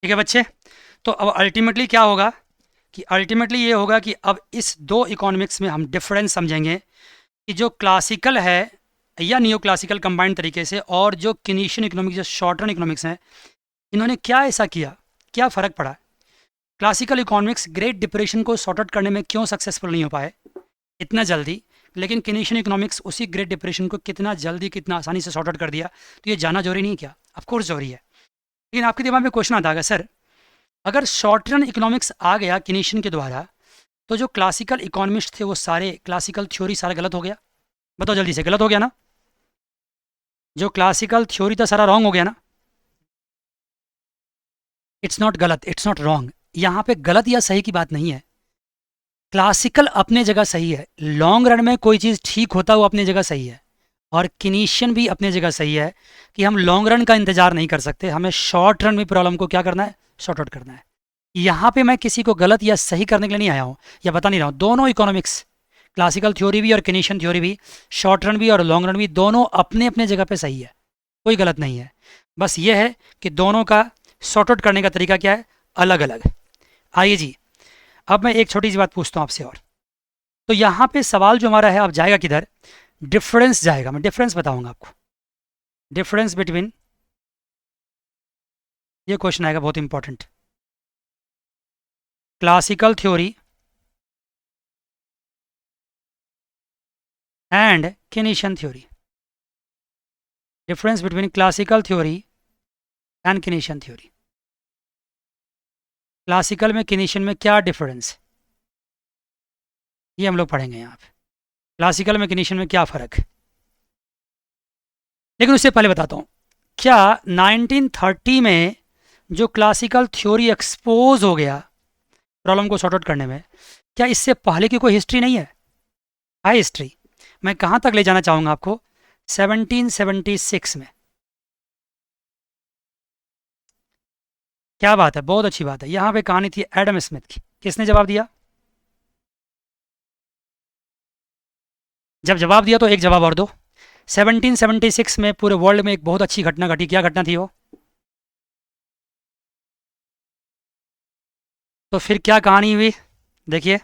ठीक है बच्चे? तो अब अल्टीमेटली क्या होगा कि अल्टीमेटली ये होगा कि अब इस दो इकोनॉमिक्स में हम डिफरेंस समझेंगे कि जो क्लासिकल है या नियो क्लासिकल कंबाइंड तरीके से, और जो कीनेशियन इकोनॉमिक्स, जो शॉर्ट रन इकोनॉमिक्स हैं, इन्होंने क्या ऐसा किया, क्या फ़र्क पड़ा। क्लासिकल इकोनॉमिक्स ग्रेट डिप्रेशन को सॉर्ट आउट करने में क्यों सक्सेसफुल नहीं हो पाए इतना जल्दी, लेकिन कीनेशियन इकोनॉमिक्स उसी ग्रेट डिप्रेशन को कितना जल्दी, कितना आसानी से सॉर्ट आउट कर दिया। तो ये जानना जरूरी नहीं क्या? ऑफकोर्स जरूरी है। लेकिन आपके दिमाग में क्वेश्चन आता है, सर अगर शॉर्ट रन इकोनॉमिक्स आ गया कीनेशियन के द्वारा, तो जो क्लासिकल इकोनॉमिस्ट थे वो सारे क्लासिकल थ्योरी सारा गलत हो गया, बताओ जल्दी से, गलत हो गया ना? जो क्लासिकल थ्योरी था सारा रॉन्ग हो गया ना? इट्स नॉट गलत, इट्स नॉट रॉन्ग। यहाँ पे गलत या सही की बात नहीं है। क्लासिकल अपने जगह सही है, लॉन्ग रन में कोई चीज़ ठीक होता हुआ अपनी जगह सही है, और किनीशियन भी अपने जगह सही है कि हम लॉन्ग रन का इंतजार नहीं कर सकते, हमें शॉर्ट रन में प्रॉब्लम को क्या करना है, शॉर्ट आउट करना है। यहाँ पे मैं किसी को गलत या सही करने के लिए नहीं आया हूँ, या बता नहीं रहा हूँ। दोनों इकोनॉमिक्स, क्लासिकल थ्योरी भी और किनीशियन थ्योरी भी, शॉर्ट रन भी और लॉन्ग रन भी, दोनों अपने अपने जगह पे सही है, कोई गलत नहीं है। बस ये है कि दोनों का सॉर्ट आउट करने का तरीका क्या है, अलग अलग। आइए जी, अब मैं एक छोटी सी बात पूछता हूँ आपसे और। तो यहाँ पे सवाल जो हमारा है अब जाएगा किधर, डिफरेंस जाएगा। मैं डिफरेंस बताऊंगा आपको, डिफरेंस बिटवीन, ये क्वेश्चन आएगा बहुत important, classical theory and Keynesian theory. Difference between classical theory and Keynesian theory. Classical में केनीशियन में क्या डिफरेंस, ये हम लोग पढ़ेंगे यहाँ पे। क्लासिकल में केनीशियन में क्या फ़र्क है। लेकिन उससे पहले बताता हूँ, क्या 1930 में जो क्लासिकल थ्योरी एक्सपोज हो गया प्रॉब्लम को सॉर्ट आउट करने में, क्या इससे पहले की कोई हिस्ट्री नहीं है? है हिस्ट्री। मैं कहाँ तक ले जाना चाहूँगा आपको, 1776 में। क्या बात है, बहुत अच्छी बात है। यहाँ पे कहानी थी एडम स्मिथ की। किसने जवाब दिया? जब जवाब दिया तो एक जवाब और दो। 1776 में पूरे वर्ल्ड में एक बहुत अच्छी घटना घटी। क्या घटना थी वो? तो फिर क्या कहानी हुई, देखिए।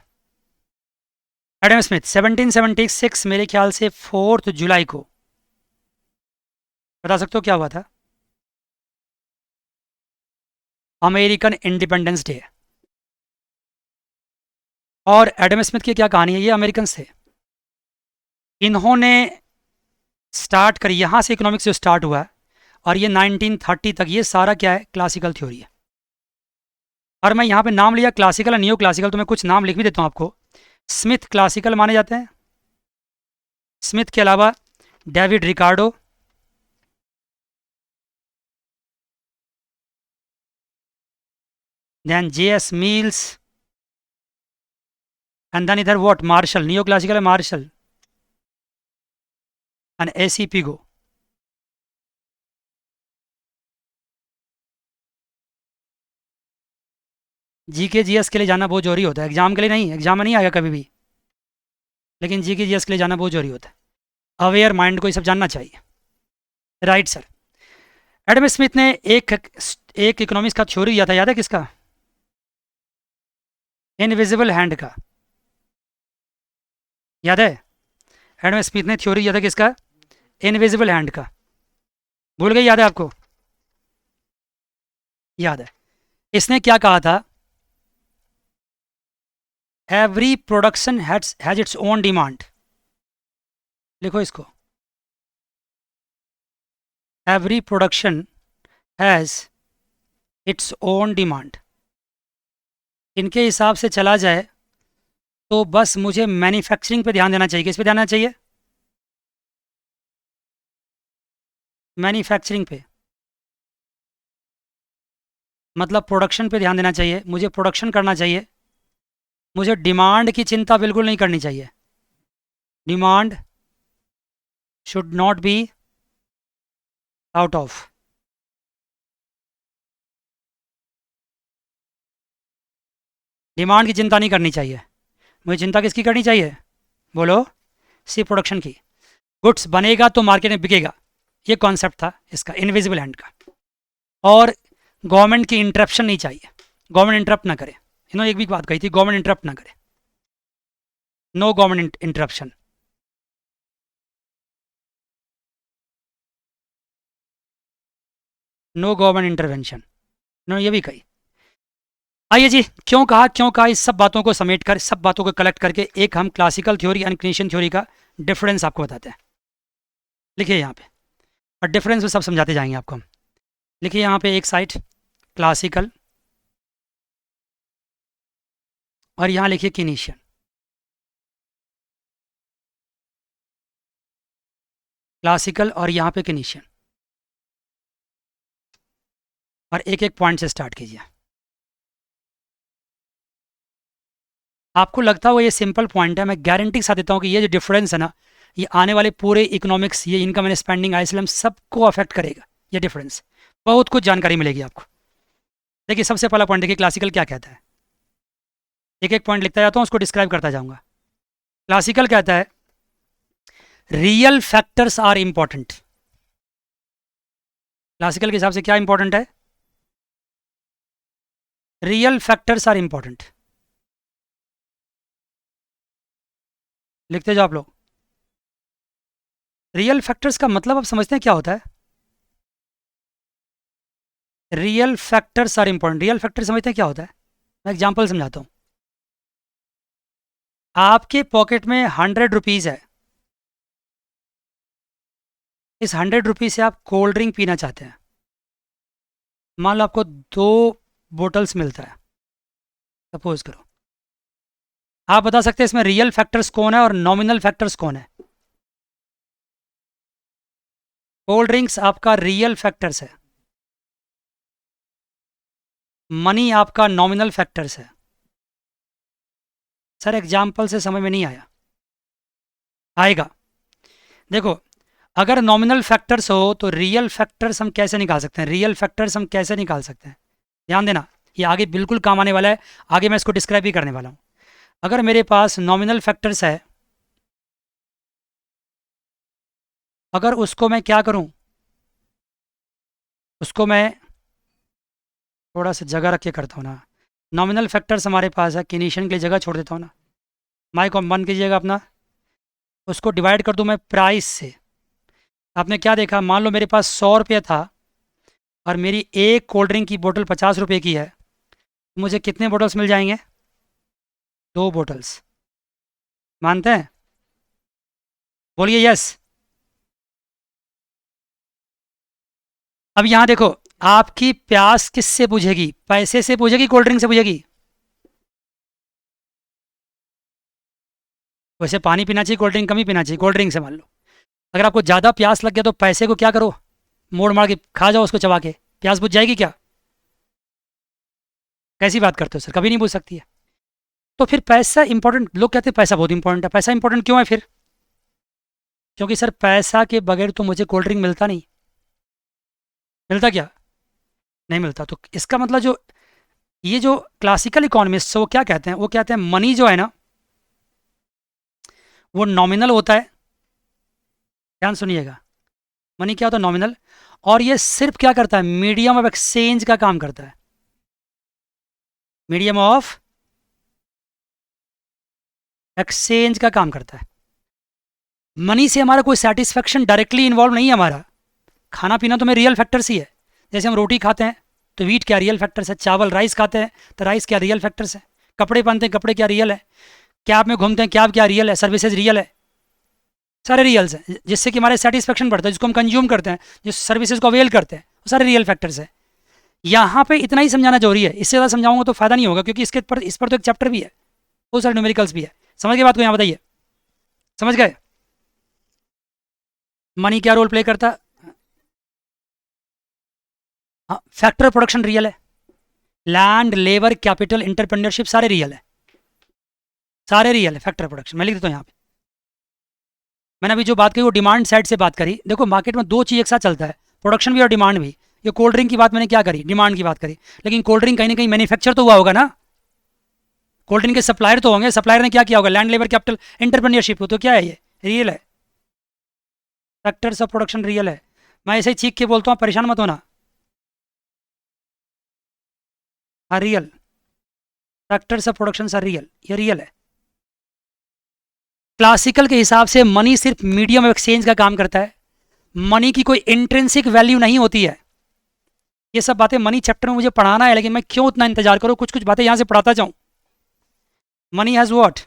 एडम स्मिथ 1776, मेरे ख्याल से 4 जुलाई को, बता सकते हो क्या हुआ था? American independence day. और एडम स्मिथ की क्या कहानी है, ये अमेरिकन थे, इन्होंने स्टार्ट करी, यहाँ से इकोनॉमिक्स जो स्टार्ट हुआ है, और ये 1930 तक ये सारा क्या है, क्लासिकल थ्योरी है। और मैं यहाँ पे नाम लिया क्लासिकल और न्यू क्लासिकल, तो मैं कुछ नाम लिख भी देता हूँ आपको। स्मिथ क्लासिकल माने जाते हैं। स्मिथ के अलावा David Ricardo, then J.S. Mills, and then इधर व्हाट, मार्शल, न्यू क्लासिकल है Marshall, and A.C. Pigou. GK GS के लिए जाना बहुत जरूरी होता है, एग्जाम के लिए नहीं, एग्जाम में नहीं आएगा कभी भी, लेकिन जीके जीएस के लिए जाना बहुत जरूरी होता है। अवेयर माइंड को ये सब जानना चाहिए। Right sir. एडम स्मिथ ने एक एक इकोनॉमिक्स का थ्योरी दिया था, याद है किसका? इनविजिबल हैंड का, याद है? एडम स्मिथ ने थ्योरी दिया था किसका? इनविजिबल हैंड का। भूल गई, याद है आपको? याद है। इसने क्या कहा था, every production has its own demand. लिखो इसको, every production has its own demand. इनके हिसाब से चला जाए तो बस मुझे मैन्युफैक्चरिंग पे ध्यान देना चाहिए। किस पे ध्यान देना चाहिए? मैन्युफैक्चरिंग पे, मतलब प्रोडक्शन पे ध्यान देना चाहिए, मुझे प्रोडक्शन करना चाहिए, मुझे डिमांड की चिंता बिल्कुल नहीं करनी चाहिए। Demand should not be out of. Demand की चिंता नहीं करनी चाहिए। मुझे चिंता किसकी करनी चाहिए, बोलो? सिर्फ प्रोडक्शन की। गुड्स बनेगा तो मार्केट में बिकेगा, ये कॉन्सेप्ट था इसका, इनविजिबल हैंड का। और गवर्नमेंट की इंटरप्शन नहीं चाहिए, गवर्नमेंट इंटरप्ट ना करे। इन्होंने एक भी बात कही थी, गवर्नमेंट इंटरप्ट ना करे, no government interruption. No government intervention, इन्होंने ये भी कही। आइए जी, क्यों कहा, इस सब बातों को समेट कर, सब बातों को कलेक्ट करके एक हम classical theory and creation theory का डिफरेंस आपको बताते हैं। लिखिए यहाँ पे, और डिफरेंस में सब समझाते जाएंगे आपको हम। लिखिए यहाँ पे एक साइड क्लासिकल, और यहाँ लिखिए किनीशियन। क्लासिकल और यहाँ पे केनीशियन, और एक एक पॉइंट से स्टार्ट कीजिए। आपको लगता हो ये सिंपल पॉइंट है, मैं गारंटी के साथ देता हूँ कि ये जो डिफरेंस है ना, ये आने वाले पूरे इकोनॉमिक्स, ये इनकम एंड स्पेंडिंग, आईएसएलएम सबको अफेक्ट करेगा। ये डिफरेंस बहुत कुछ जानकारी मिलेगी आपको। देखिए सबसे पहला पॉइंट देखिए, क्लासिकल क्या कहता है। एक एक पॉइंट लिखता जाता हूँ, उसको डिस्क्राइब करता जाऊंगा। क्लासिकल कहता है real factors are important. Classical के हिसाब से क्या इंपॉर्टेंट है? Real factors are important. लिखते जाओ आप लोग। रियल फैक्टर्स का मतलब आप समझते हैं क्या होता है? Real factors are important, real factor समझते हैं क्या होता है? मैं एग्जांपल समझाता हूँ। आपके पॉकेट में 100 रुपीज़ है, इस 100 रुपीज़ से आप कोल्ड ड्रिंक पीना चाहते हैं। मान लो आपको 2 बोटल्स मिलता है, सपोज करो। आप बता सकते हैं इसमें रियल फैक्टर्स कौन है और नॉमिनल फैक्टर्स कौन है? कोल्ड ड्रिंक्स आपका रियल फैक्टर्स है, मनी आपका नॉमिनल फैक्टर्स है। सर एग्जाम्पल से समझ में नहीं आया? आएगा। देखो, अगर नॉमिनल फैक्टर्स हो तो रियल फैक्टर्स हम कैसे निकाल सकते हैं? रियल फैक्टर्स हम कैसे निकाल सकते हैं? ध्यान देना, ये आगे बिल्कुल काम आने वाला है। आगे मैं इसको डिस्क्राइब भी करने वाला हूँ। अगर मेरे पास नॉमिनल फैक्टर्स है, अगर उसको मैं क्या करूँ, उसको मैं थोड़ा सा जगह रख के करता हूँ ना। नॉमिनल फैक्टर्स हमारे पास है, किनीशियन के लिए जगह छोड़ देता हूँ ना। माइक ऑन बंद कीजिएगा अपना। उसको डिवाइड कर दूँ मैं प्राइस से। आपने क्या देखा, मान लो मेरे पास 100 रुपये था और मेरी एक कोल्ड ड्रिंक की बोतल 50 रुपये की है, मुझे कितने बोटल्स मिल जाएंगे? 2 बोटल्स। मानते हैं? बोलिए यस। अब यहाँ देखो, आपकी प्यास किससे बुझेगी? पैसे से बुझेगी, कोल्ड ड्रिंक से बुझेगी? वैसे पानी पीना चाहिए, कोल्ड ड्रिंक कम ही पीना चाहिए। कोल्ड ड्रिंक से मान लो अगर आपको ज़्यादा प्यास लग गया तो पैसे को क्या करो, मोड़ मार के खा जाओ उसको चबा के, प्यास बुझ जाएगी क्या? कैसी बात करते हो सर, कभी नहीं बुझ सकती है। तो फिर पैसा इंपॉर्टेंट, लोग कहते हैं पैसा बहुत इंपॉर्टेंट है। पैसा इंपॉर्टेंट क्यों है फिर? क्योंकि सर पैसा के बगैर तो मुझे कोल्ड ड्रिंक मिलता नहीं। मिलता क्या? नहीं मिलता। तो इसका मतलब जो ये जो क्लासिकल इकोनॉमिस्ट वो क्या कहते हैं, वो कहते हैं मनी जो है ना, वो नॉमिनल होता है। ध्यान सुनिएगा, मनी क्या होता है? नॉमिनल। और ये सिर्फ क्या करता है? मीडियम ऑफ एक्सचेंज का काम करता है। मीडियम ऑफ एक्सचेंज का काम करता है। मनी से हमारा कोई सेटिस्फेक्शन डायरेक्टली इन्वॉल्व नहीं है। हमारा खाना पीना तो में रियल फैक्टर्स ही है। जैसे हम रोटी खाते हैं तो वीट क्या रियल फैक्टर्स है? चावल राइस खाते हैं तो राइस क्या रियल फैक्टर्स है? कपड़े पहनते हैं, कपड़े क्या रियल है? कैब में घूमते हैं, कैब क्या रियल है? सर्विसेज रियल है, सारे रियल्स हैं। जिससे कि हमारे सेटिस्फेक्शन बढ़ता है, जिसको हम कंज्यूम करते हैं, जिस सर्विसेज को अवेल करते हैं, वो सारे रियल फैक्टर्स हैं। यहाँ पे इतना ही समझाना जरूरी है, इससे ज़्यादा समझाऊंगा तो फायदा नहीं होगा, क्योंकि इस पर तो एक चैप्टर भी है, बहुत सारे न्यूमेरिकल्स भी है। समझ गए बात को? यहाँ बताइए, समझ गए? मनी क्या रोल प्ले करता है? हाँ, फैक्टर प्रोडक्शन रियल है। लैंड, लेबर, कैपिटल, इंटरप्रेन्योरशिप सारे रियल है, सारे रियल है। फैक्टर प्रोडक्शन मैं लिख देता हूँ यहाँ पे। मैंने अभी जो बात कही वो डिमांड साइड से बात करी। देखो मार्केट में दो चीज़ एक साथ चलता है, प्रोडक्शन भी और डिमांड भी। ये कोल्ड ड्रिंक की बात मैंने क्या करी? डिमांड की बात करी। लेकिन कोल्ड ड्रिंक कहीं ना कहीं मैन्युफैक्चर तो हुआ होगा ना। कोल्ड ड्रिंक के सप्लायर तो होंगे, सप्लायर ने क्या किया होगा? Land, labour, capital, entrepreneurship. तो क्या है ये? रियल है। फैक्टर्स ऑफ प्रोडक्शन रियल है। मैं ऐसे ही चीख के बोलता हूँ, परेशान मत होना। हाँ real, factors of production are real, ये रियल है। क्लासिकल के हिसाब से मनी सिर्फ मीडियम ऑफ एक्सचेंज का काम करता है। मनी की कोई इंट्रिंसिक वैल्यू नहीं होती है। ये सब बातें मनी चैप्टर में मुझे पढ़ाना है, लेकिन मैं क्यों उतना इंतजार करूं, कुछ कुछ बातें यहां से पढ़ाता जाऊं। Money has what?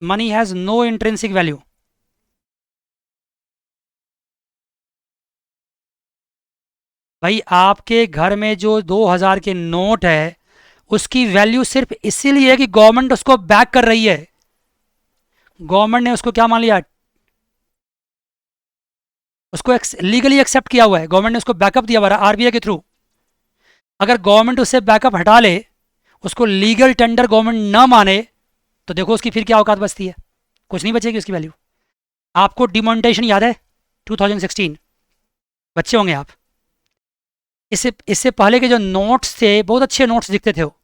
Money has no intrinsic value. भाई आपके घर में जो 2000 के नोट है, उसकी वैल्यू सिर्फ इसीलिए है कि गवर्नमेंट उसको बैक कर रही है। गवर्नमेंट ने उसको क्या मान लिया? उसको लीगली एक्सेप्ट किया हुआ है, गवर्नमेंट ने उसको बैकअप दिया हुआ है आरबीआई के थ्रू। अगर गवर्नमेंट उससे बैकअप हटा ले, उसको लीगल टेंडर गवर्नमेंट ना माने, तो देखो उसकी फिर क्या औकात बचती है, कुछ नहीं बचेगी उसकी वैल्यू। आपको डिमोनेटाइजेशन याद है 2016, बच्चे होंगे आप। इससे इससे पहले के जो नोट्स थे, बहुत अच्छे नोट्स दिखते थे वो,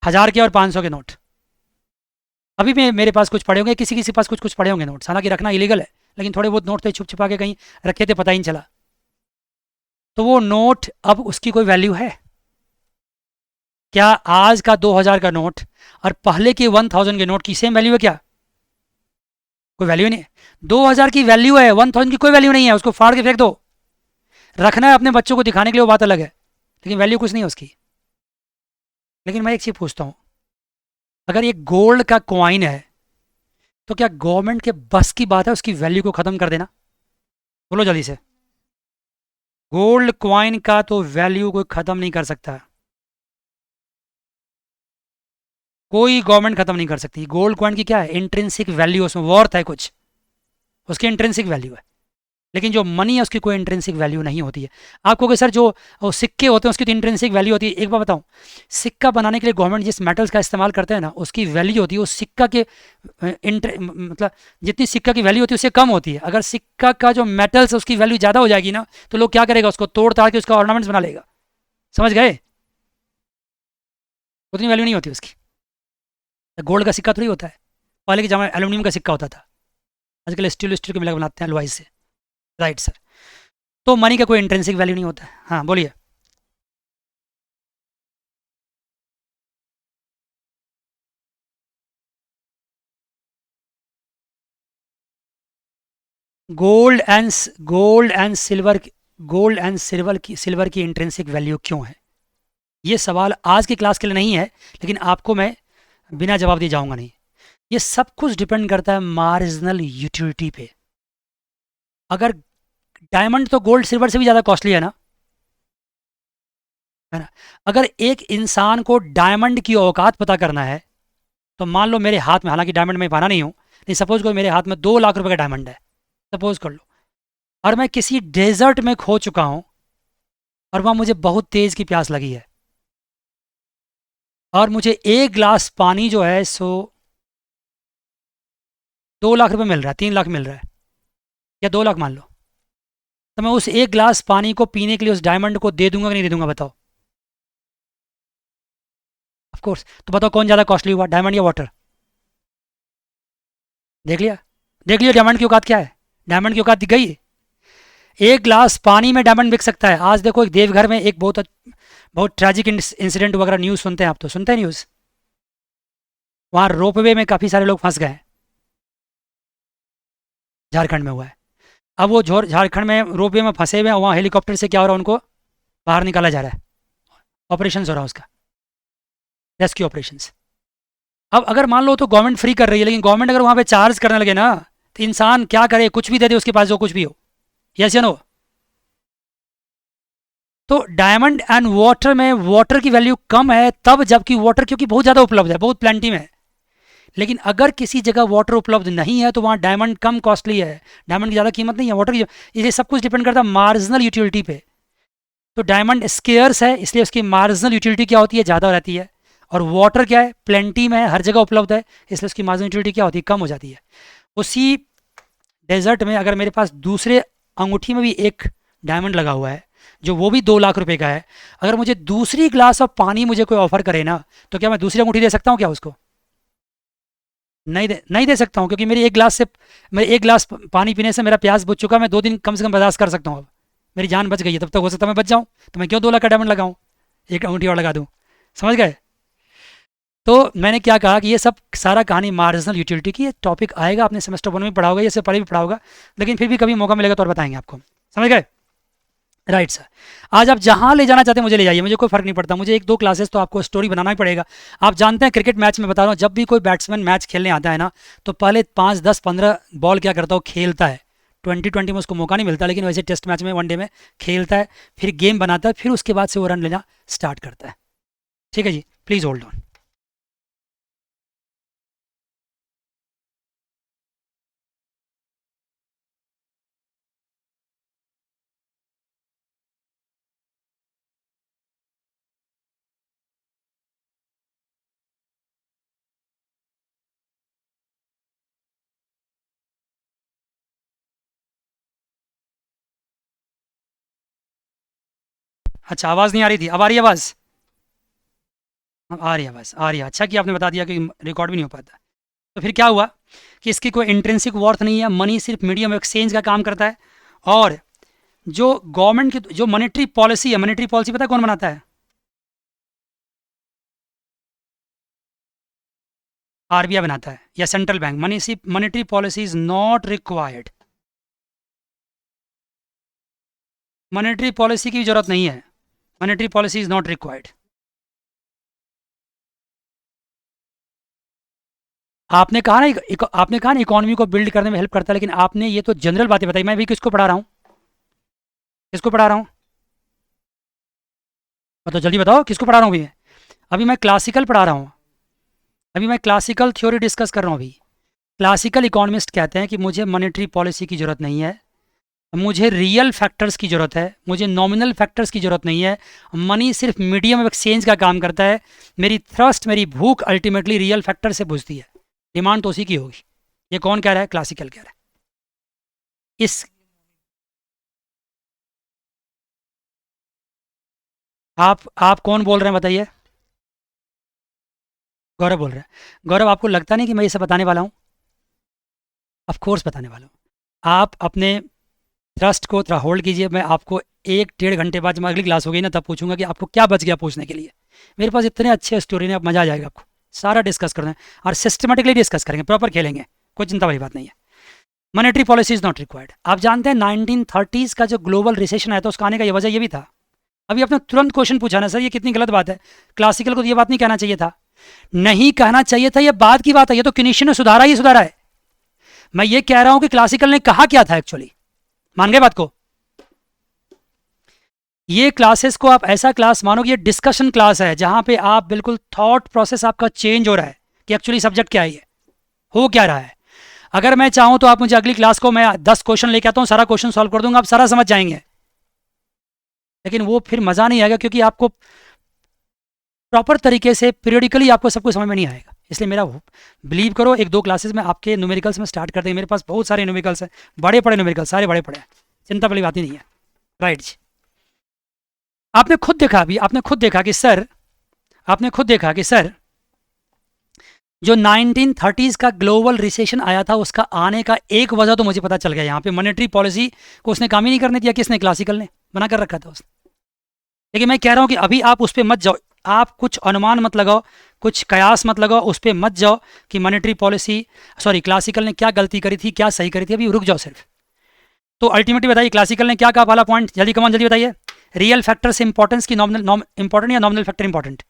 1000 के और 500 के नोट। अभी भी मेरे पास कुछ पड़े होंगे, किसी किसी पास कुछ कुछ पड़े होंगे नोट्स, हालांकि रखना इलीगल है, लेकिन थोड़े बहुत नोट थे छुप छुपा के कहीं रखे थे, पता ही नहीं चला। तो वो नोट अब उसकी कोई वैल्यू है क्या? आज का 2000 का नोट और पहले के 1000 के नोट की सेम वैल्यू है क्या? कोई वैल्यू नहीं है। 2000 की वैल्यू है, 1000 की कोई वैल्यू नहीं है, उसको फाड़ के फेंक दो। रखना है अपने बच्चों को दिखाने के लिए, वो बात अलग है, लेकिन वैल्यू कुछ नहीं है उसकी। लेकिन मैं एक चीज़ पूछता हूँ, अगर ये गोल्ड का कॉइन है, तो क्या गवर्नमेंट के बस की बात है उसकी वैल्यू को ख़त्म कर देना? बोलो जल्दी से। गोल्ड कॉइन का तो वैल्यू कोई ख़त्म नहीं कर सकता, कोई गवर्नमेंट ख़त्म नहीं कर सकती। गोल्ड कॉइन की क्या है? इंट्रिंसिक वैल्यू, उसमें वर्थ है कुछ, उसकी इंट्रिंसिक वैल्यू है। लेकिन जो मनी है उसकी कोई इंट्रिंसिक वैल्यू नहीं होती है। आपको कि सर जो सिक्के होते हैं उसकी तो इंट्रिंसिक वैल्यू होती है। एक बार बताऊं, सिक्का बनाने के लिए गवर्नमेंट जिस मेटल्स का इस्तेमाल करते हैं ना, उसकी वैल्यू होती है उस सिक्का के मतलब जितनी सिक्का की वैल्यू होती है उससे कम होती है। अगर सिक्का का जो मेटल्स है उसकी वैल्यू ज़्यादा हो जाएगी ना, तो लोग क्या करेगा, उसको तोड़ ताड़ के उसका ऑर्नामेंट्स बना लेगा। समझ गए? उतनी वैल्यू नहीं होती उसकी। गोल्ड का सिक्का थोड़ी होता है, पहले के जमाने एल्यूमिनियम का सिक्का होता था, आजकल स्टील स्टील के मिला बनाते हैं लोहाई से। Right sir. तो मनी का कोई इंट्रेंसिक वैल्यू नहीं होता है। हाँ बोलिए। गोल्ड एंड सिल्वर, सिल्वर की इंट्रेंसिक वैल्यू क्यों है? ये सवाल आज की क्लास के लिए नहीं है, लेकिन आपको मैं बिना जवाब दिए जाऊंगा नहीं। ये सब कुछ डिपेंड करता है मार्जिनल यूटिलिटी पे। अगर डायमंड तो गोल्ड सिल्वर से भी ज़्यादा कॉस्टली है ना? अगर एक इंसान को डायमंड की औकात पता करना है, तो मान लो मेरे हाथ में, हालांकि डायमंड में पाना नहीं हूँ, लेकिन सपोज करो मेरे हाथ में 2 लाख रुपए का डायमंड है, सपोज कर लो, और मैं किसी डेजर्ट में खो चुका हूँ, और वहाँ मुझे बहुत तेज़ की प्यास लगी है, और मुझे एक गिलास पानी जो है सो 2 लाख रुपए मिल रहा है, 3 लाख मिल रहा है, या 2 लाख मान लो, तो मैं उस एक गिलास पानी को पीने के लिए उस डायमंड को दे दूंगा कि नहीं दे दूंगा? बताओ। Of course. तो बताओ कौन ज़्यादा कॉस्टली हुआ, डायमंड या वाटर? देख लिया, देख लिया डायमंड की औकात क्या है, डायमंड की औकात दिख गई। एक गिलास पानी में डायमंड बिक सकता है। आज देखो एक देवघर में एक बहुत ट्रैजिक इंसिडेंट वगैरह न्यूज़ सुनते हैं आप, तो सुनते हैं न्यूज़, वहाँ रोपवे में काफ़ी सारे लोग फंस गए हैं, झारखंड में हुआ है। अब वो झारखंड में रोपवे में फंसे हुए हैं, वहाँ हेलीकॉप्टर से क्या हो रहा है, उनको बाहर निकाला जा रहा है, ऑपरेशन हो रहा है उसका, रेस्क्यू ऑपरेशन। अब अगर मान लो तो गवर्नमेंट फ्री कर रही है, लेकिन गवर्नमेंट अगर वहाँ पे चार्ज करने लगे ना, तो इंसान क्या करे, कुछ भी दे दे उसके पास, जो कुछ भी हो। यस या नो? तो डायमंड एंड वाटर में वाटर की वैल्यू कम है तब, जबकि वाटर क्योंकि बहुत ज़्यादा उपलब्ध है, बहुत प्लेंटी में है। लेकिन अगर किसी जगह वाटर उपलब्ध नहीं है, तो वहाँ डायमंड कम कॉस्टली है, डायमंड की ज़्यादा कीमत नहीं है, वाटर की। ये सब कुछ डिपेंड करता है मार्जिनल यूटिलिटी पे। तो डायमंड स्केयर्स है, इसलिए उसकी मार्जिनल यूटिलिटी क्या होती है, ज़्यादा रहती है। और वाटर क्या है, प्लेंटी में है, हर जगह उपलब्ध है, इसलिए उसकी मार्जिनल यूटिलिटी क्या होती है, कम हो जाती है। उसी डेजर्ट में अगर मेरे पास दूसरे अंगूठी में भी एक डायमंड लगा हुआ है, जो वो भी 2 लाख रुपए का है, अगर मुझे दूसरी ग्लास ऑफ पानी मुझे कोई ऑफर करे ना, तो क्या मैं दूसरी अंगूठी दे सकता हूँ क्या उसको? नहीं दे सकता हूँ, क्योंकि मेरे एक गिलास पानी पीने से मेरा प्यास बुझ चुका, मैं 2 दिन कम से कम बर्दाश्त कर सकता हूँ। अब मेरी जान बच गई है, तब तक हो सकता है मैं बच जाऊँ, तो मैं क्यों 2 लाख का डायमंड लगाऊँ, एक अंगूठी और लगा दूँ। समझ गए? तो मैंने क्या कहा कि ये सब सारा कहानी मार्जिनल यूटिलिटी की, ये टॉपिक आएगा, अपने सेमेस्टर 1 में पढ़ा होगा, ये से पहले भी पढ़ा होगा, लेकिन फिर भी कभी मौका मिलेगा तो और बताएंगे आपको। समझ गए? Right sir. आज आप जहाँ ले जाना चाहते हैं मुझे ले जाइए, मुझे कोई फर्क नहीं पड़ता, मुझे 1-2 क्लासेस तो आपको स्टोरी बनाना ही पड़ेगा। आप जानते हैं क्रिकेट मैच में बता रहा हूँ, जब भी कोई बैट्समैन मैच खेलने आता है ना, तो पहले 5, 10, 15 बॉल क्या करता है, खेलता है। 2020 में उसको मौका नहीं मिलता, लेकिन वैसे टेस्ट मैच में, वनडे में खेलता है, फिर गेम बनाता है, फिर उसके बाद से वो रन लेना स्टार्ट करता है। ठीक है जी, प्लीज़ होल्ड ऑन। अच्छा, आवाज़ नहीं आ रही थी, अब आ रही है आवाज़? अब आ रही है आवाज़, आ रही है। अच्छा कि आपने बता दिया कि रिकॉर्ड भी नहीं हो पाता। तो फिर क्या हुआ कि इसकी कोई इंट्रिंसिक वर्थ नहीं है, मनी सिर्फ मीडियम ऑफ एक्सचेंज का काम करता है। और जो गवर्नमेंट की जो मॉनेटरी पॉलिसी है, मॉनेटरी पॉलिसी पता है कौन बनाता है? आरबीआई बनाता है या central bank. Monetary policy is not required, monetary policy की जरूरत नहीं है, monetary policy is not required. आपने कहा ना इकोनॉमी को बिल्ड करने में हेल्प करता है, लेकिन आपने ये तो जनरल बातें बताई। मैं भी किसको पढ़ा रहा हूँ? किसको पढ़ा रहा हूँ? बताओ, जल्दी बताओ, किसको पढ़ा रहा हूँ अभी मैं? अभी मैं क्लासिकल पढ़ा रहा हूँ, अभी मैं क्लासिकल थ्योरी डिस्कस कर रहा हूँ अभी। क्लासिकल इकोनॉमिस्ट कहते हैं कि मुझे मॉनेटरी पॉलिसी की ज़रूरत नहीं है, मुझे रियल फैक्टर्स की ज़रूरत है, मुझे नॉमिनल फैक्टर्स की ज़रूरत नहीं है। मनी सिर्फ मीडियम ऑफ एक्सचेंज का काम करता है। मेरी थ्रस्ट, मेरी भूख अल्टीमेटली रियल फैक्टर से बुझती है। डिमांड तो उसी की होगी। ये कौन कह रहा है? क्लासिकल कह रहा है। इस आप कौन बोल रहे हैं बताइए? गौरव बोल रहे हैं। गौरव, आपको लगता नहीं कि मैं ये सब बताने वाला हूँ? ऑफ कोर्स बताने वाला हूँ। आप अपने ट्रस्ट को थोड़ा होल्ड कीजिए। मैं आपको 1-1.5 घंटे बाद जब अगली क्लास हो गई ना, तब पूछूंगा कि आपको क्या बच गया पूछने के लिए। मेरे पास इतने अच्छे स्टोरी हैं, अब मज़ा आ जाएगा आपको। सारा डिस्कस कर रहे हैं और सिस्टमेटिकली डिस्कस करेंगे, प्रॉपर खेलेंगे, कोई चिंता वाली बात नहीं है। Monetary policy is not required. आप जानते हैं 1930s का जो ग्लोबल रिसेशन आया था, उसका आने का ये वजह ये भी था। अभी आपने तुरंत क्वेश्चन पूछा ना, सर ये कितनी गलत बात है, क्लासिकल को तो ये बात नहीं कहना चाहिए था। नहीं कहना चाहिए था, ये बाद की बात है, ये तो किनीशियन ने सुधारा ही सुधारा है। मैं ये कह रहा हूं कि क्लासिकल ने कहा क्या था एक्चुअली। मान गए बात को? ये क्लासेस को आप ऐसा क्लास मानो कि ये डिस्कशन क्लास है, जहां पे आप बिल्कुल थॉट प्रोसेस आपका चेंज हो रहा है कि एक्चुअली सब्जेक्ट क्या है, ये हो क्या रहा है। अगर मैं चाहूं तो आप मुझे अगली क्लास को मैं 10 क्वेश्चन लेके आता हूं, सारा क्वेश्चन सॉल्व कर दूंगा, आप सारा समझ जाएंगे। लेकिन वो फिर मज़ा नहीं आएगा, क्योंकि आपको प्रॉपर तरीके से पीरियडिकली आपको सब कुछ समझ में नहीं आएगा। इसलिए मेरा बिलीव करो, 1-2 क्लासेस में आपके न्यूमेरिकल्स में स्टार्ट कर देंगे। मेरे पास बहुत सारे न्यूमेरिकल्स हैं, बड़े पड़े न्यूमेरिकल्स, सारे बड़े पड़े हैं, चिंता वाली बात ही नहीं है। राइट जी। आपने खुद देखा अभी, आपने खुद देखा कि सर, आपने खुद देखा कि सर जो 1930s का ग्लोबल रिसेशन आया था, उसका आने का एक वजह तो मुझे पता चल गया। यहाँ पे मॉनेटरी पॉलिसी को उसने काम ही नहीं करने दिया। किसने? क्लासिकल ने बना कर रखा था उसने। लेकिन मैं कह रहा हूँ कि अभी आप उस पर मत जाओ, आप कुछ अनुमान मत लगाओ, कुछ कयास मत लगाओ, उस पर मत जाओ कि मॉनेटरी पॉलिसी, सॉरी क्लासिकल ने क्या गलती करी थी, क्या सही करी थी। अभी रुक जाओ सिर्फ। तो अल्टीमेटली बताइए क्लासिकल ने क्या कहा? पहला पॉइंट जल्दी, कमान जल्दी बताइए। रियल फैक्टर से इंपॉर्टेंस की नॉमिनल इंपॉर्टेंट या nominal factor important?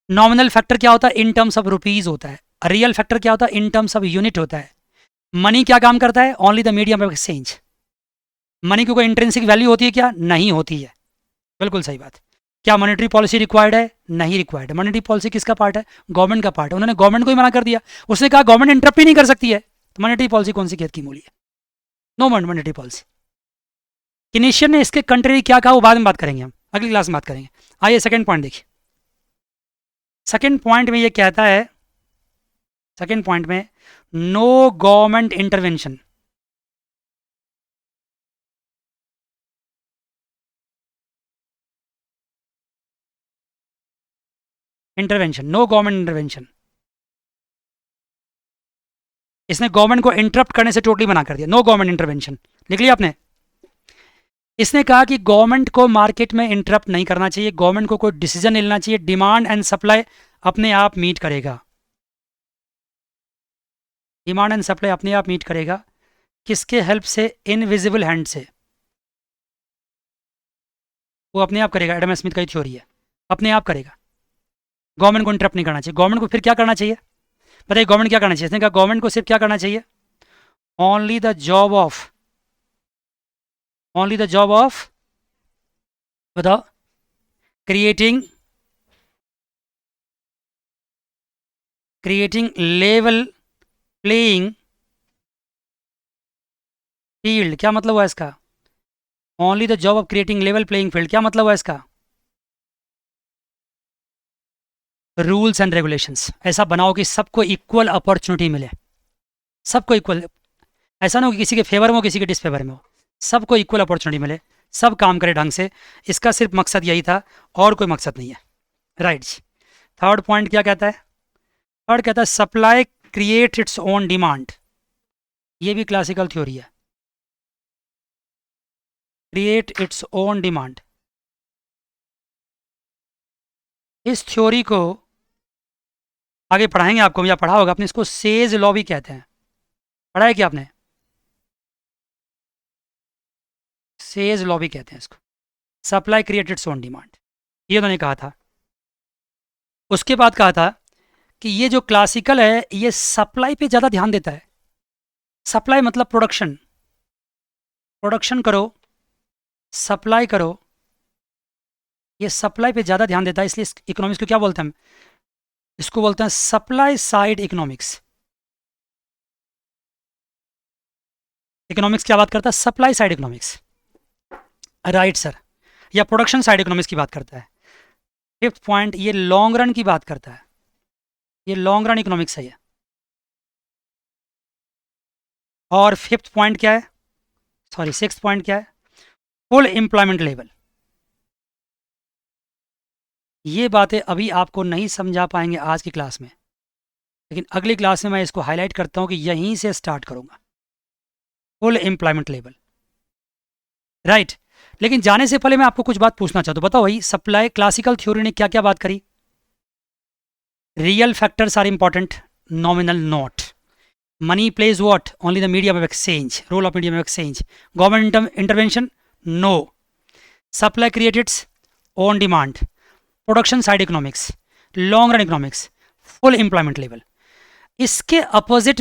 Nominal factor क्या होता है? इन टर्म्स ऑफ रुपीज होता है। रियल फैक्टर क्या होता है? इन टर्म्स ऑफ यूनिट होता है। मनी क्या काम करता है? Only the medium of exchange. Money की कोई इंट्रिंसिक वैल्यू होती है क्या? नहीं होती है। बिल्कुल सही बात। क्या मॉनेटरी पॉलिसी रिक्वायर्ड है? नहीं रिक्वायर्ड है। मॉनेटरी पॉलिसी किसका पार्ट है? गवर्नमेंट का पार्ट है। उन्होंने गवर्नमेंट को ही मना कर दिया। उसने कहा गवर्नमेंट इंटरप्ट ही नहीं कर सकती है, तो मॉनेटरी पॉलिसी कौन सी खेत की मूली है? No monetary policy. किनीशियन ने इसके कंट्री क्या कहा, वो बाद में बात करेंगे, हम अगली क्लास में बात करेंगे। आइए सेकंड पॉइंट देखिए। सेकंड पॉइंट में ये कहता है, सेकंड पॉइंट में no government intervention. Intervention, no government intervention. इसने गवर्नमेंट को इंटरप्ट करने से टोटली मना कर दिया। नो गवर्नमेंट इंटरवेंशन लिख लिया आपने? इसने कहा कि गवर्नमेंट को मार्केट में इंटरप्ट नहीं करना चाहिए, गवर्नमेंट को कोई डिसीजन नहीं लेना चाहिए, डिमांड एंड सप्लाई अपने आप मीट करेगा। डिमांड एंड सप्लाई अपने आप मीट करेगा। किसके हेल्प से? इनविजिबल हैंड से। वो अपने आप करेगा। एडम स्मिथ का ही थ्योरी है, अपने आप करेगा। गवर्नमेंट को इंटरप्ट नहीं करना चाहिए। गवर्नमेंट को फिर क्या करना चाहिए बताइए? गवर्नमेंट क्या करना चाहिए? इसने कहा गवर्नमेंट को सिर्फ क्या करना चाहिए? Only the job of, only the job of, बताओ, creating, creating level playing field. क्या मतलब हुआ इसका? Only the job of creating level playing field, क्या मतलब हुआ इसका? रूल्स एंड रेगुलेशंस ऐसा बनाओ कि सबको इक्वल अपॉर्चुनिटी मिले, सबको इक्वल। ऐसा ना हो कि किसी के फेवर में हो, किसी के डिसफेवर में हो, सबको इक्वल अपॉर्चुनिटी मिले, सब काम करे ढंग से, इसका सिर्फ मकसद यही था और कोई मकसद नहीं है। राइट जी। थर्ड पॉइंट क्या कहता है? थर्ड कहता है supply create its own demand. ये भी क्लासिकल थ्योरी है, क्रिएट इट्स ओन डिमांड। इस थ्योरी को आगे पढ़ाएंगे आपको, या पढ़ा होगा आपने, इसको सेज लॉ भी कहते हैं। पढ़ा है क्या आपने? सेज लॉ भी कहते हैं इसको, supply create its own demand, ये उन्होंने कहा था। उसके बाद कहा था कि ये जो क्लासिकल है ये सप्लाई पे ज़्यादा ध्यान देता है। सप्लाई मतलब प्रोडक्शन, प्रोडक्शन करो, सप्लाई करो, ये सप्लाई पे ज़्यादा ध्यान देता है, इसलिए इकोनॉमिक्स को क्या बोलते हैं हम? इसको बोलते हैं सप्लाई साइड इकोनॉमिक्स। इकोनॉमिक्स क्या बात करता है? Supply side economics. Right sir. या प्रोडक्शन साइड इकोनॉमिक्स की बात करता है। फिफ्थ पॉइंट ये लॉन्ग रन की बात करता है, ये लॉन्ग रन इकोनॉमिक्स है ये। और फिफ्थ पॉइंट क्या है, सॉरी सिक्स्थ पॉइंट क्या है? Full employment level. ये बातें अभी आपको नहीं समझा पाएंगे आज की क्लास में, लेकिन अगली क्लास में मैं इसको हाईलाइट करता हूँ कि यहीं से स्टार्ट करूँगा, फुल एम्प्लॉयमेंट लेवल। राइट। लेकिन जाने से पहले मैं आपको कुछ बात पूछना चाहता हूँ। बताओ भाई, सप्लाई क्लासिकल थ्योरी ने क्या क्या बात करी? Real factors are important, nominal not. Money plays what? Only the medium of exchange, role of medium of exchange. Government intervention? No. Supply creates on demand, production side economics, long run economics, full employment level. इसके opposite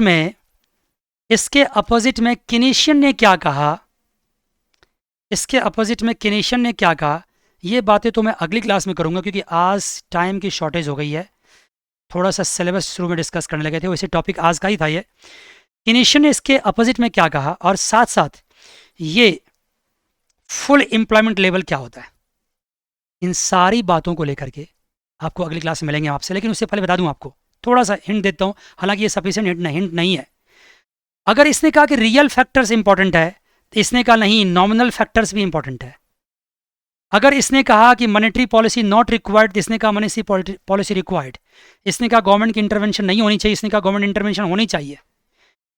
में Keynesian ने क्या कहा? इसके opposite में Keynesian ने क्या कहा? ये बातें तो मैं अगली क्लास में करूंगा, क्योंकि आज टाइम की शॉर्टेज हो गई है। थोड़ा सा सिलेबस शुरू में डिस्कस करने लगे थे, वैसे टॉपिक आज का ही था ये। केनेशियन ने इसके अपोजिट में क्या कहा, और साथ साथ ये फुल एम्प्लॉयमेंट लेवल क्या होता है, इन सारी बातों को लेकर के आपको अगली क्लास में मिलेंगे आपसे। लेकिन उससे पहले बता दूं आपको, थोड़ा सा हिंट देता हूं, हालांकि ये सफिशिएंट हिंट नहीं है। अगर इसने कहा कि रियल फैक्टर्स इंपॉर्टेंट है, तो इसने कहा नहीं, नॉमिनल फैक्टर्स भी इंपॉर्टेंट है। अगर इसने कहा कि मॉनेटरी पॉलिसी नॉट रिक्वायर्ड, इसने कहा मॉनेटरी पॉलिसी रिक्वायर्ड। इसने कहा गवर्नमेंट की इंटरवेंशन नहीं होनी चाहिए, इसने कहा गवर्नमेंट इंटरवेंशन होनी चाहिए।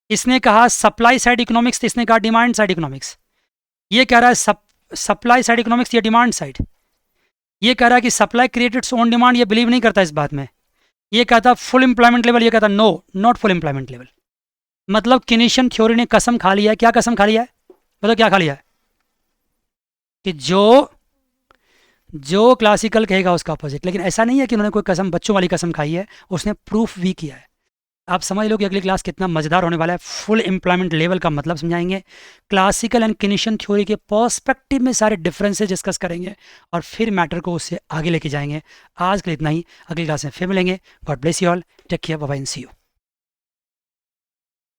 इसने कहा सप्लाई साइड इकोनॉमिक्स, तो इसने कहा डिमांड साइड इकोनॉमिक्स। ये कह रहा है सप्लाई साइड इकोनॉमिक्स या डिमांड साइड। ये कह रहा है कि सप्लाई क्रिएटेड ऑन डिमांड, ये बिलीव नहीं करता इस बात में। ये कहता फुल एम्प्लॉयमेंट लेवल, ये कहता no, not full employment level. मतलब केनेशियन थ्योरी ने कसम खा लिया है। क्या कसम खा लिया है? मतलब क्या खा लिया है? कि जो क्लासिकल कहेगा उसका अपोजिट। लेकिन ऐसा नहीं है कि उन्होंने कोई कसम, बच्चों वाली कसम खाई है, उसने प्रूफ भी किया है। आप समझ लो कि अगली क्लास कितना मज़ेदार होने वाला है। फुल एम्प्लॉयमेंट लेवल का मतलब समझाएंगे, क्लासिकल एंड केनेशियन थ्योरी के पर्सपेक्टिव में सारे डिफरेंसेस डिस्कस करेंगे, और फिर मैटर को उससे आगे लेके जाएंगे। आज के लिए इतना ही, अगली क्लास में फिर मिलेंगे। God bless you all, take care, bye bye and see you.